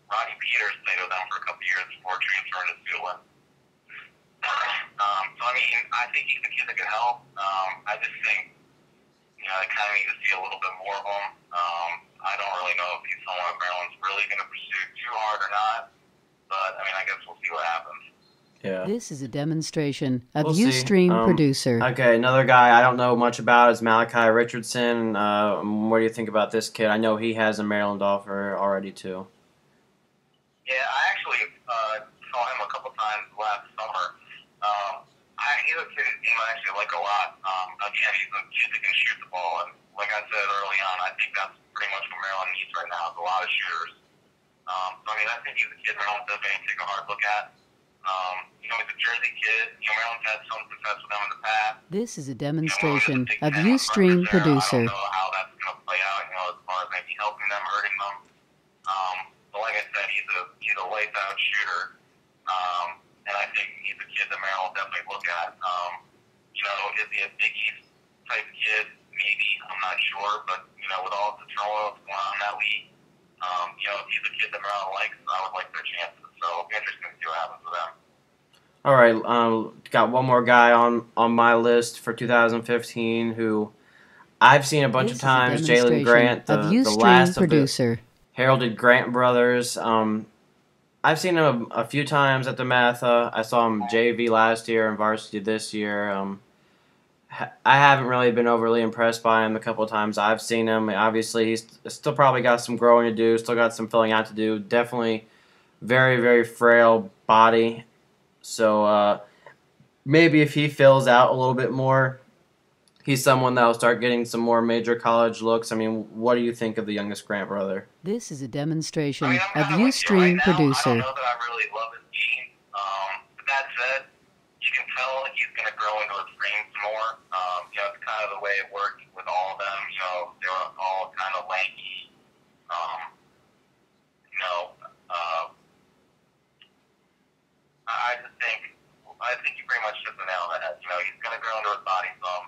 Rodney Peters played with them for a couple years before transferring to Zealand. So, I mean, I think he's a kid that can help. I just think, you know, I kind of need to see a little bit more of him. I don't really know if he's someone that Maryland's really going to pursue too hard or not. But, I mean, I guess we'll see what happens. Yeah. This is a demonstration of We'll Ustream Producer. Okay, another guy I don't know much about is Malachi Richardson. What do you think about this kid? I know he has a Maryland offer already, too. Yeah, I actually saw him a couple times last summer. He's a kid I actually like a lot. Again, he's a kid that can shoot the ball. And like I said early on, I think that's pretty much what Maryland needs right now, is a lot of shooters. So, I mean, I think he's a kid Maryland definitely take a hard look at. You know, he's a Jersey kid. You know, Maryland's had some success with them in the past. This is a demonstration of Ustream Producer. I don't know how that's going to play out, you know, as far as maybe helping them, hurting them. But like I said, he's a lights out shooter. And I think he's a kid that Maryland will definitely look at. You know, is he a Big East type kid? Maybe. I'm not sure. But, you know, with all the turmoil that's going on in that league, you know, if he's a kid that Maryland likes, I would like their chances. So it'll be interesting to see what happens with them. All right, got one more guy on my list for 2015 who I've seen a bunch of times. Jalen Grant, the last Producer. of the heralded Grant brothers. I've seen him a few times at the Matha. I saw him JV last year and varsity this year. I haven't really been overly impressed by him the couple of times I've seen him. Obviously, he's still probably got some growing to do, still got some filling out to do. Definitely very, very frail body. So maybe if he fills out a little bit more, he's someone that will start getting some more major college looks. I mean, what do you think of the youngest Grant brother? This is a demonstration I mean, of Ustream Producer. I don't know that I really love his game. But that said, you can tell that he's going to grow into his frame some more. You know, it's kind of the way it worked with all of them. You know, they were all kind of lanky. You know, I think you pretty much hit the nail on the head. You know, he's going to grow into his body some.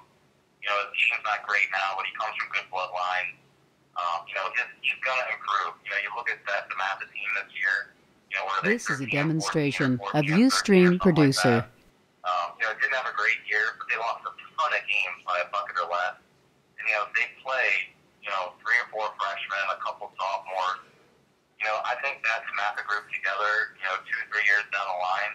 You know, his game's not great now, but he comes from good bloodline. You know, he's going to improve. You know, you look at the Matha team this year. where they This is a 13 and 14 demonstration or of 14 and 13 or Ustream something like Producer. that. Didn't have a great year, but they lost a ton of games by a bucket or less. And, they played, 3 or 4 freshmen, a couple sophomores. I think that Matha group together, 2 or 3 years down the line,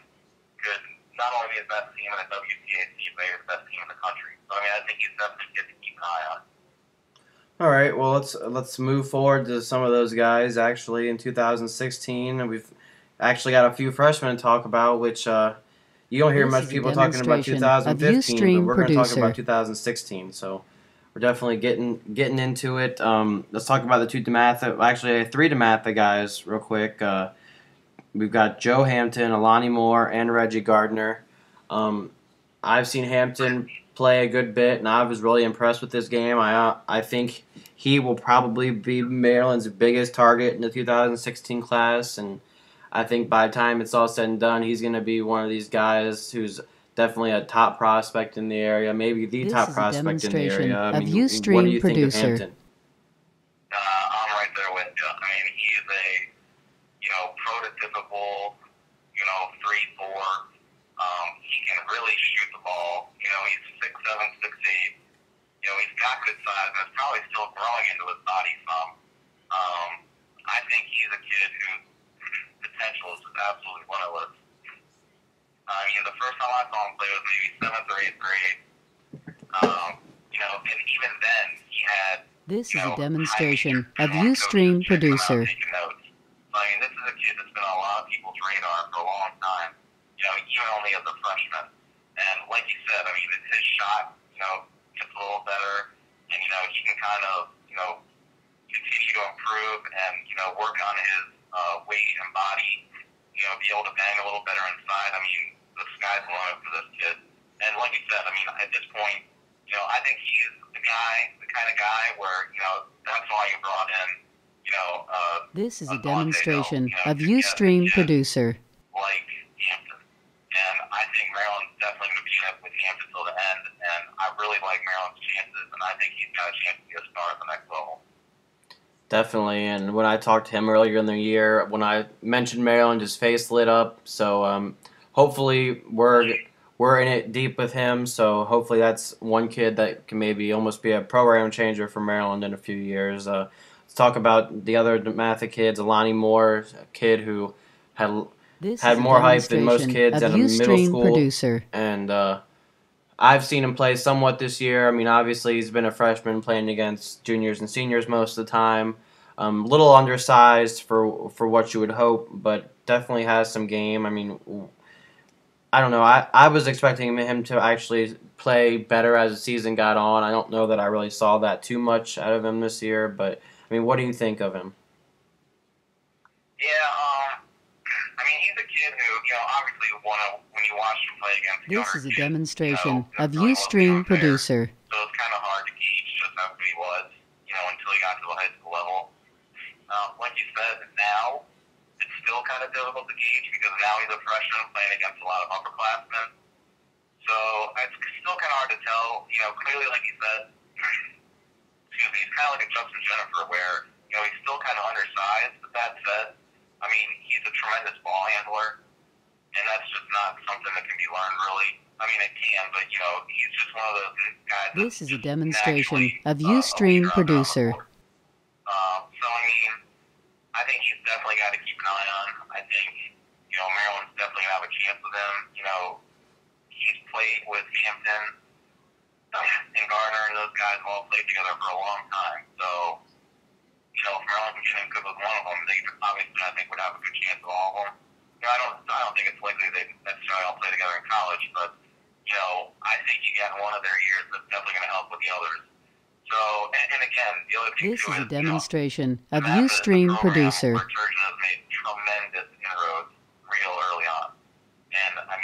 could not only be the best team in the WCAC, but maybe the best team in the country. So, I think he's definitely good to keep an eye on. All right, well let's move forward to some of those guys. Actually, in 2016, we've actually got a few freshmen to talk about, which you don't hear This much is a people talking about demonstration of 2015, but Ustream we're going to talk about Producer. 2016. So we're definitely getting into it. Let's talk about the 2 DeMatha, actually 3 DeMatha guys real quick. We've got Joe Hampton, Alani Moore, and Reggie Gardner. I've seen Hampton play a good bit, and I was really impressed with this game. I think he will probably be Maryland's biggest target in the 2016 class, and I think by the time it's all said and done, he's going to be one of these guys who's definitely a top prospect in the area, maybe the This top is a prospect in the demonstration area. I of mean, what do Ustream you think of Producer. Hampton? I'm right there with you. He's a, prototypical, 3-4. He can really shoot the ball. He's 6'7", 6'8". He's got good size, and it's probably still growing into his body some. I think he's a kid whose potential is absolutely limitless. The first time I saw him play was maybe 7th or 8th grade. And even then he had. This is a demonstration of Ustream Producer. Taking notes. This is a kid that's been on a lot of people's radar for a long time. Even only as a freshman. And like you said, his shot, gets a little better, and he can kind of, continue to improve and work on his weight and body. Be able to bang a little better inside. The sky's the limit for this kid. And like you said, at this point, I think he's the kind of guy where that's why you brought in, This is a demonstration of Ustream Producer. Like Hampton. And I think Maryland's definitely going to be up with Hampton till the end. And I really like Maryland's chances, and I think he's got a chance to be a star at the next level. Definitely, and when I talked to him earlier in the year, when I mentioned Maryland, his face lit up. So hopefully we're in it deep with him. So hopefully that's one kid that can maybe almost be a program changer for Maryland in a few years. Let's talk about the other DeMatha kids. Alani Moore, a kid who had more hype than most kids at a middle school. Producer. And I've seen him play somewhat this year. Obviously he's been a freshman playing against juniors and seniors most of the time. A little undersized for what you would hope, but definitely has some game. I don't know. I was expecting him to actually play better as the season got on. I don't know that I really saw that too much out of him this year, but what do you think of him? Yeah, he's a kid who, obviously when you watch him play against This is a demonstration of really Ustream Producer. So it's kind of hard to gauge just how good he was, until he got to the high school level. Like you said, now it's still kind of difficult to gauge because now he's a freshman playing against a lot of upperclassmen. So it's still kind of hard to tell. Clearly, like you said, excuse me, he's kind of like a Justin Jennifer where, he's still kind of undersized. But that said, he's a tremendous ball handler, and that's just not something that can be learned really. It can, but, he's just one of those guys. This is a demonstration of Ustream Producer. So, I think he's definitely got to keep an eye on. I think, Maryland's definitely going to have a chance with him. He's played with Hampton and Gardner, and those guys have all played together for a long time. So, if Maryland can get in good with one of them, they obviously, I think, would have a good chance with all of them. I don't think it's likely they necessarily all play together in college, but, I think you get one of their years that's definitely going to help with the others. So, and again, the other thing This too is a is, demonstration of Math Ustream is a program Producer. where Turgeon has made tremendous inroads real early on. And, I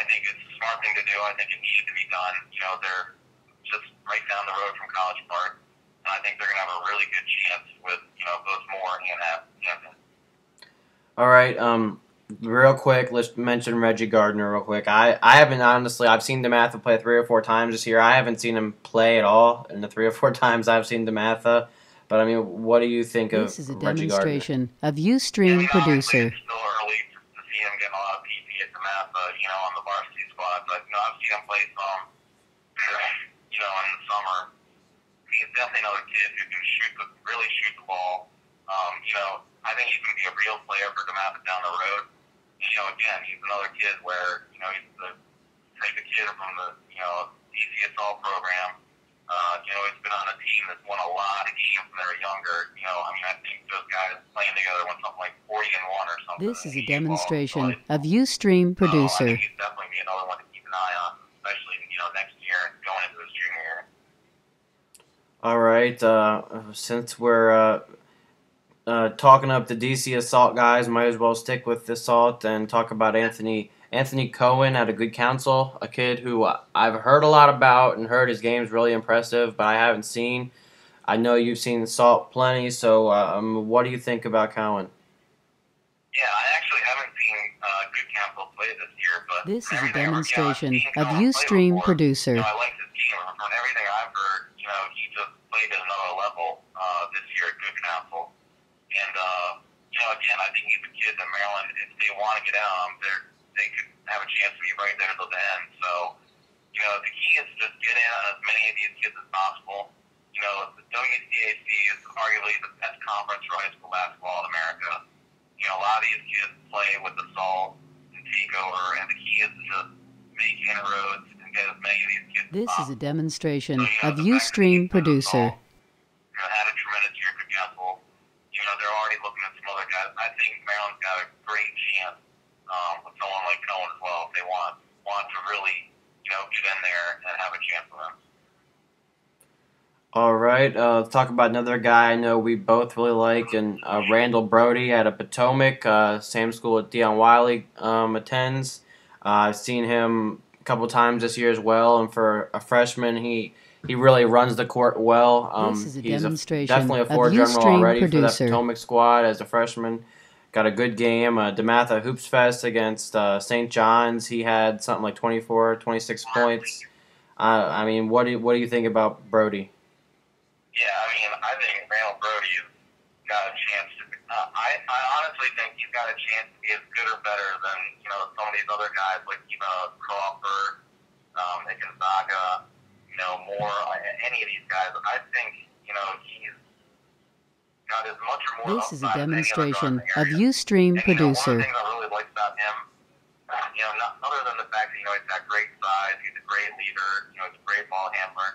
think it's a smart thing to do. I think it needed to be done. They're just right down the road from College Park. And I think they're going to have a really good chance with, both Moore and Hampton. All right, real quick, let's mention Reggie Gardner real quick. I haven't, honestly, I've seen DeMatha play 3 or 4 times this year. I haven't seen him play at all in the 3 or 4 times I've seen DeMatha. But I mean, what do you think of This is a Reggie Gardner? demonstration of UStream Producer. It's still early to see him getting a lot of PP at the Matha, on the varsity squad. But, I've seen him play some, in the summer. He's definitely another kid who can really shoot the ball. I think he can be a real player for DeMatha down the road. Again, he's another kid where, he's the type of kid from the, DCSL program. He's been on a team that's won a lot of games when they were younger. I think those guys playing together won something like 40-1 or something. This is a demonstration of UStream Producer. I think he's definitely be another one to keep an eye on, especially, next year and going into his junior year. All right, since we're talking up the DC Assault guys, might as well stick with the Assault and talk about Anthony Cohen out of Good Counsel, a kid who I've heard a lot about and heard his game's really impressive, but I haven't seen. I know you've seen Assault plenty, so what do you think about Cohen? Yeah, I actually haven't seen Good Counsel play this year, but this is a demonstration of UStream Producer. I like his game. From everything I've heard, he just played at another level this year at Good Counsel. And, again, I think he's a kid in Maryland. If they want to get out, they could have a chance to be right there till the end. So, the key is just get in on as many of these kids as possible. The WCAC is arguably the best conference for high school basketball in America. A lot of these kids play with Assault and Takeover, and the key is to just make inroads and get as many of these kids as This possible. is a demonstration of UStream Producer. Had a tremendous year for Council. They're already looking at some other guys. I think Maryland's got a great chance with someone like Cohen as well if they want to really, get in there and have a chance with them. All right, let's talk about another guy I know we both really like, and Randall Brody out of Potomac, same school that Dion Wiley attends. I've seen him a couple times this year as well, and for a freshman, he really runs the court well. This is a He's demonstration definitely a of floor general UStream already Producer. for that Potomac squad as a freshman. Got a good game. DeMatha Hoops Fest against St. John's. He had something like 24, 26 points. I mean, what do you think about Brody? Yeah, I think Randall Brody's got a chance to. I honestly think he's got a chance to be as good or better than some of these other guys like Crawford, Gonzaga, Moore, any of these guys. I think he's got as much or more. This is a demonstration of UStream Producer. One of the things I really like about him, other than the fact that he's got great size, he's a great leader, he's a great ball handler.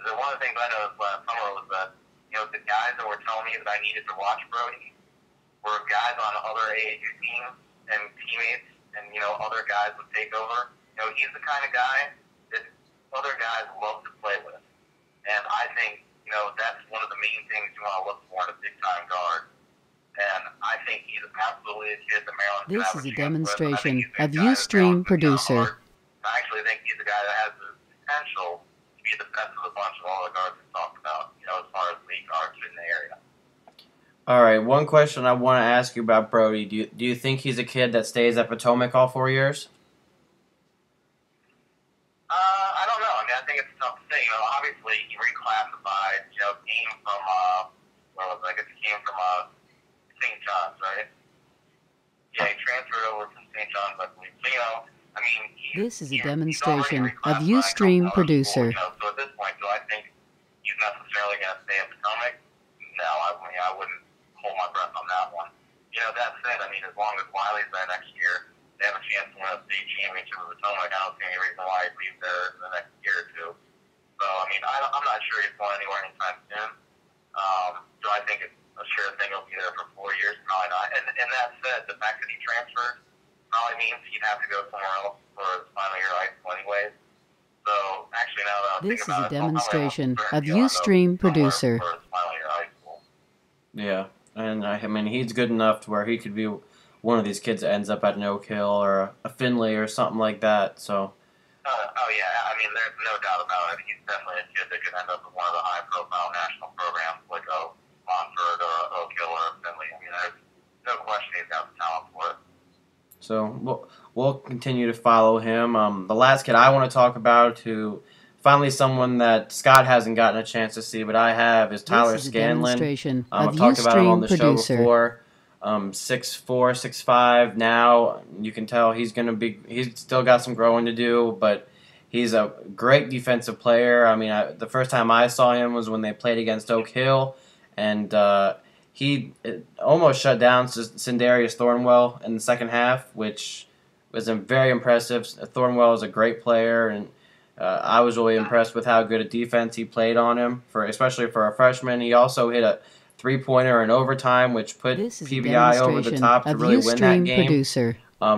One of the things I noticed last summer was that, the guys that were telling me that I needed to watch Brody were guys on other AAU teams and teammates and, other guys would take over. He's the kind of guy that other guys love to play with. And I think, that's one of the main things you want to look for in a big-time guard. And I think he's absolutely a kid that Maryland This is a demonstration of UStream UStream Producer. I actually think he's a guy that has the potential to be the best of the bunch of all the guards we talked about, as far as league guards in the area. All right, one question I want to ask you about Brody. Do you think he's a kid that stays at Potomac all 4 years? I don't know. I think it's tough to say. Obviously he reclassified, came from, he came from St. John's, right? Yeah, he transferred over from St. John's, I believe. So, This is a demonstration of UStream Producer. So at this point, do I think he's necessarily going to stay at Potomac? No, I wouldn't hold my breath on that one. That said, as long as Wiley's there next year, they have a chance to win a state championship with Potomac. I don't see any reason why he'd leave there in the next year or two. So, I'm not sure he's going anywhere anytime soon. Do I think it's a sure thing he'll be there for 4 years? Probably not. And that said, the fact that he transferred probably means he'd have to go somewhere else for his final year of high school anyways. So, actually, now that I'm This thinking is a about it, demonstration of I'll UStream go somewhere Producer. for his final year of high school. Yeah, and he's good enough to where he could be one of these kids that ends up at an Oak Hill or a Findlay or something like that. So. Yeah. There's no doubt about it. He's definitely a kid that could end up with one of the high-profile national programs like Montford or Oak Hill or Findlay. There's no question he's got the talent for it. So we'll continue to follow him. The last kid I want to talk about who finally someone that Scott hasn't gotten a chance to see, but I have, is Tyler Scanlon. I've talked about him on the show before. 6'4", 6'5". Now you can tell he's still got some growing to do, but he's a great defensive player. I mean, the first time I saw him was when they played against Oak Hill, and he almost shut down Sindarius Thornwell in the second half, which was very impressive. Thornwell is a great player, and I was really impressed with how good a defense he played on him, especially for a freshman. He also hit a three-pointer in overtime, which put PBI over the top to really win that game.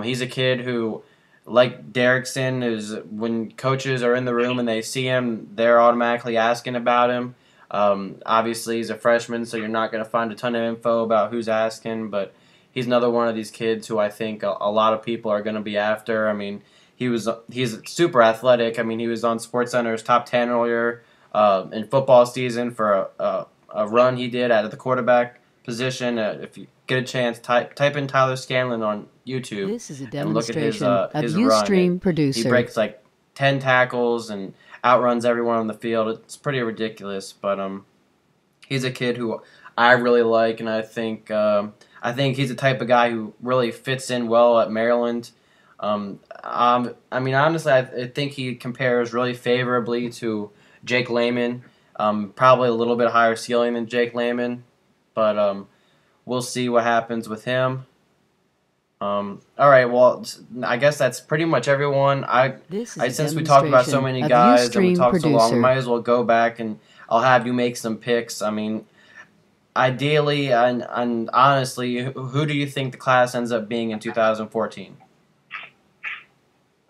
He's a kid who, like Derrickson, is when coaches are in the room and they see him, they're automatically asking about him. Obviously, he's a freshman, so you're not going to find a ton of info about who's asking, but he's another one of these kids who I think a lot of people are going to be after. I mean, he's super athletic. I mean, he was on SportsCenter's top 10 earlier in football season for a run he did out of the quarterback position. If you get a chance, type in Tyler Scanlon on YouTube and look at his run. He breaks like 10 tackles and outruns everyone on the field. It's pretty ridiculous, but he's a kid who I really like, and I think he's the type of guy who really fits in well at Maryland. I mean, honestly, I think he compares really favorably to Jake Layman. Probably a little bit higher ceiling than Jake Layman, but we'll see what happens with him. All right, well, I guess that's pretty much everyone. Since we talked about so many guys and we talked so long, we might as well go back and I'll have you make some picks. I mean, ideally and honestly, who do you think the class ends up being in 2014?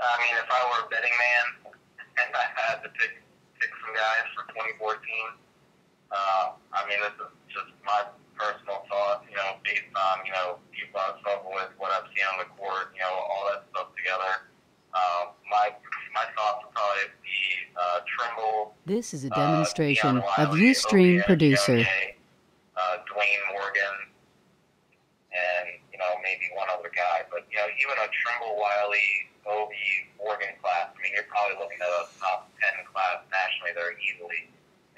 I mean, if I were a betting man and I had to pick some guys for 2014, I mean, this is just my personal thought, based on, people I've spoken with, what I've seen on the court, all that stuff together. My thoughts would probably be Trimble. This is a demonstration of Ustream Producer. Dwayne Morgan, and, maybe one other guy. But, even a Trimble, Wiley, Obi, Morgan class, I mean, you're probably looking at a top 10 class nationally there easily.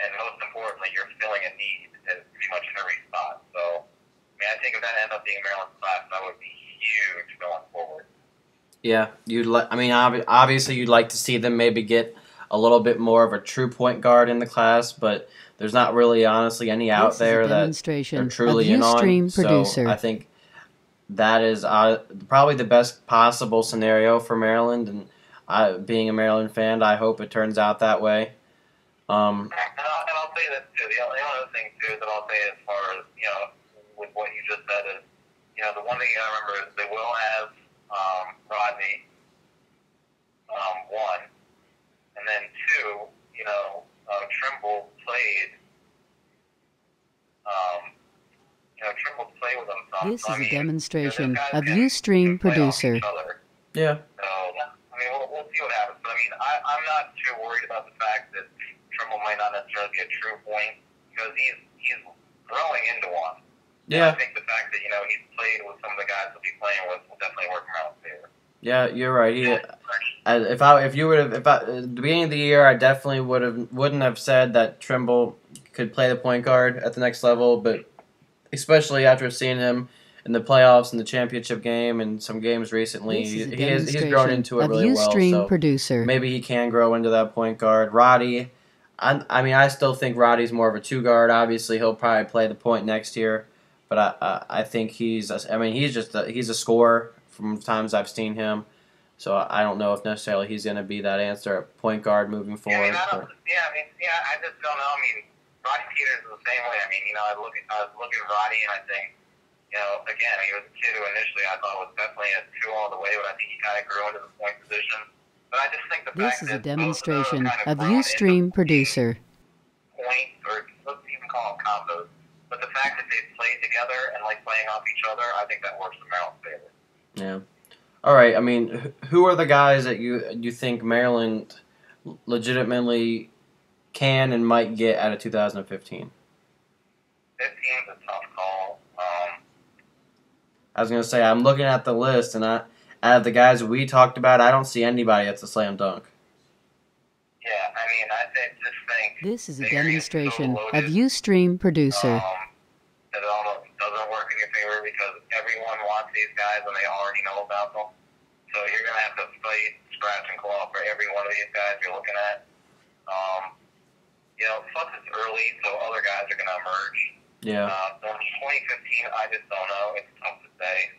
And most importantly, you're filling a need in pretty much every spot. So, I mean, I think if that ends up being Maryland's class, that would be huge going forward. Yeah, obviously you'd like to see them maybe get a little bit more of a true point guard in the class, but there's not really, honestly, any out there that they're truly in on. So I think that is probably the best possible scenario for Maryland, and being a Maryland fan, I hope it turns out that way. And I'll say this too. The only other thing too that I'll say as far as with what you just said is, the one thing you gotta remember is they will have Rodney, one, and then two. Trimble played. Trimble played with them some. This is a demonstration of Ustream Producer. Yeah. So I mean, we'll see what happens. But I mean, I'm not too worried about the fact that Trimble might not necessarily be a true point because he's growing into one. Yeah. I think the fact that he's played with some of the guys he'll be playing with will definitely work him out in favor. Yeah, you're right. At the beginning of the year, I definitely wouldn't have said that Trimble could play the point guard at the next level, but especially after seeing him in the playoffs and the championship game and some games recently, he's grown into it really well. So maybe he can grow into that point guard. Roddy, I still think Roddy's more of a two guard. Obviously, he'll probably play the point next year, but I think he's a scorer from times I've seen him. So I don't know if necessarily he's going to be that answer at point guard moving forward. I just don't know. I mean, Roddy Peters is the same way. I mean, I was looking at Roddy and I think, again, he was a kid who initially I thought was definitely a two all the way, but I think he kind of grew into the point position. But I just think the this fact is that a demonstration of Ustream Producer. Point, or let's even call them combos. But the fact that they played together and like playing off each other, I think that works in Maryland's favor. Yeah. All right. I mean, who are the guys that you think Maryland legitimately can and might get out of 2015? 15 is a tough call. I was going to say, I'm looking at the list, and out of the guys we talked about, I don't see anybody that's a slam dunk. Yeah, I mean, mean, I just think This is a demonstration of Ustream Producer. That it almost doesn't work in your favor because everyone wants these guys and they already know about them. So you're going to have to fight, scratch, and claw for every one of these guys you're looking at. Plus it's early, so other guys are going to emerge. Yeah. So in 2015, I just don't know. It's tough to say.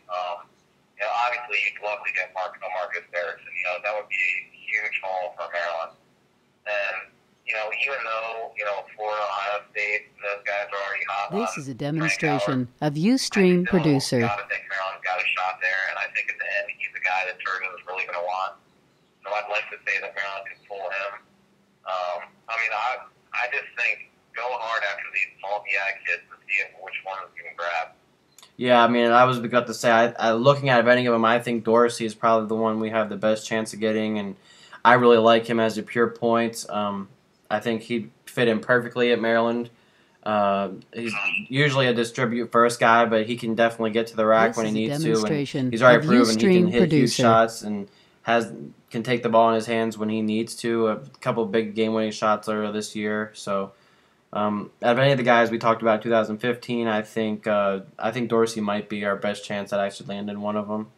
Obviously, you'd love to get Marcus Erickson. That would be a huge haul for Maryland. And, even though, Florida, Ohio State, those guys are already hot. This is a demonstration of Ustream Producer. I think Maryland's got a shot there, and I think at the end, he's the guy that Turgeon is really going to want. So I'd like to say that Maryland can pull him. I just think go hard after these salty kids to see which ones you can grab. Yeah, I mean, I was about to say, looking at any of them, I think Dorsey is probably the one we have the best chance of getting, and I really like him as a pure point. I think he'd fit in perfectly at Maryland. He's usually a distribute first guy, but he can definitely get to the rack when he needs to. And he's already proven he can hit huge shots and can take the ball in his hands when he needs to. A couple big game-winning shots earlier this year. So, out of any of the guys we talked about in 2015, I think Dorsey might be our best chance at actually landing one of them.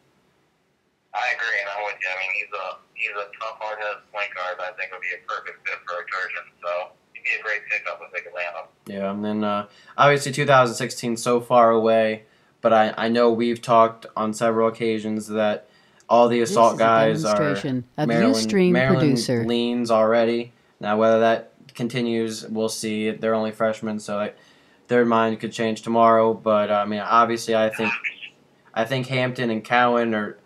I agree, and I'm with you. I mean, he's a tough, hard-nosed point guard. I think would be a perfect fit for a Turgeon. So he'd be a great pickup if they could land him. Yeah, and then obviously 2016 so far away, but I know we've talked on several occasions that all the assault guys are Maryland leans already. Now whether that continues, we'll see. They're only freshmen, so their mind could change tomorrow. But obviously, I think Hampton and Cowan are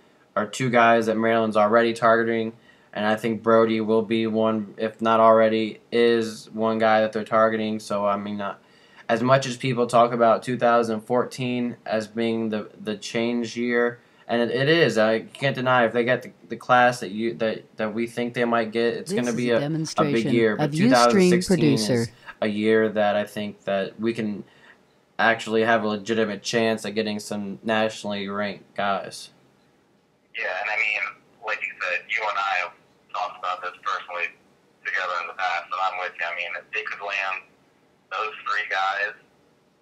two guys that Maryland's already targeting, and I think Brody will be one, if not already, is one guy that they're targeting. So as much as people talk about 2014 as being the change year, and it is, I can't deny if they get the class that we think they might get, it's going to be a big year. But 2016 is a year that I think that we can actually have a legitimate chance at getting some nationally ranked guys. Yeah, and like you said, you and I have talked about this personally together in the past, and I'm with you. If they could land those three guys,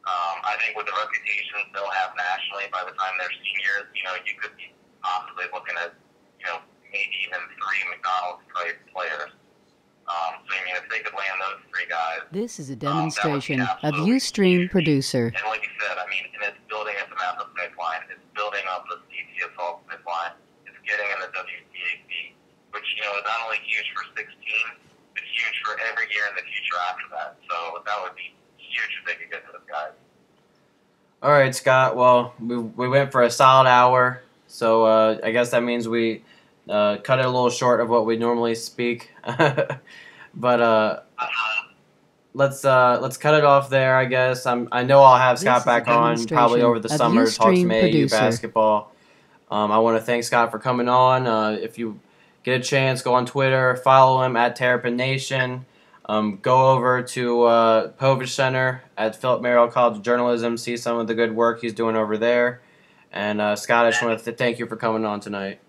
I think with the reputations they'll have nationally by the time they're seniors, you could be possibly looking at, maybe even three McDonald's-type players. If they could land those three guys... This is a demonstration of Ustream Producer. And like you said, and it's building up the Mathis pipeline. It's building up the CT assault pipeline. It's getting in the WCAC, which, is not only huge for 16, but huge for every year in the future after that. So that would be huge if they could get to those guys. All right, Scott. Well, we went for a solid hour, so I guess that means we cut it a little short of what we normally speak. But let's cut it off there, I guess. I know I'll have Scott back on probably over the summer to talk some AAU basketball. I want to thank Scott for coming on. If you get a chance, go on Twitter, follow him at Terrapin Nation. Go over to Povich Center at Philip Merrill College of Journalism, see some of the good work he's doing over there. And Scott, I just want to thank you for coming on tonight.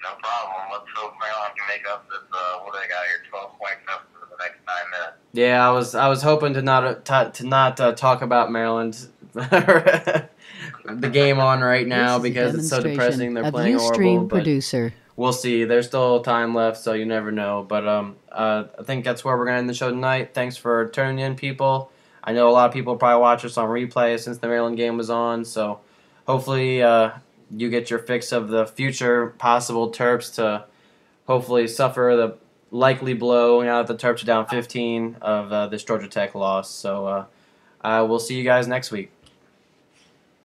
No problem. Let's hope Maryland can make up this, what do they got here, 12-point deficit for the next 9 minutes. Yeah, I was hoping to not talk about Maryland, the game on right now, because it's so depressing. They're playing horrible. But we'll see. There's still time left, so you never know. But I think that's where we're going to end the show tonight. Thanks for tuning in, people. I know a lot of people probably watch us on replay since the Maryland game was on, so hopefully you get your fix of the future possible Terps to hopefully suffer the likely blow now that the Terps are down 15 of this Georgia Tech loss. So we'll see you guys next week.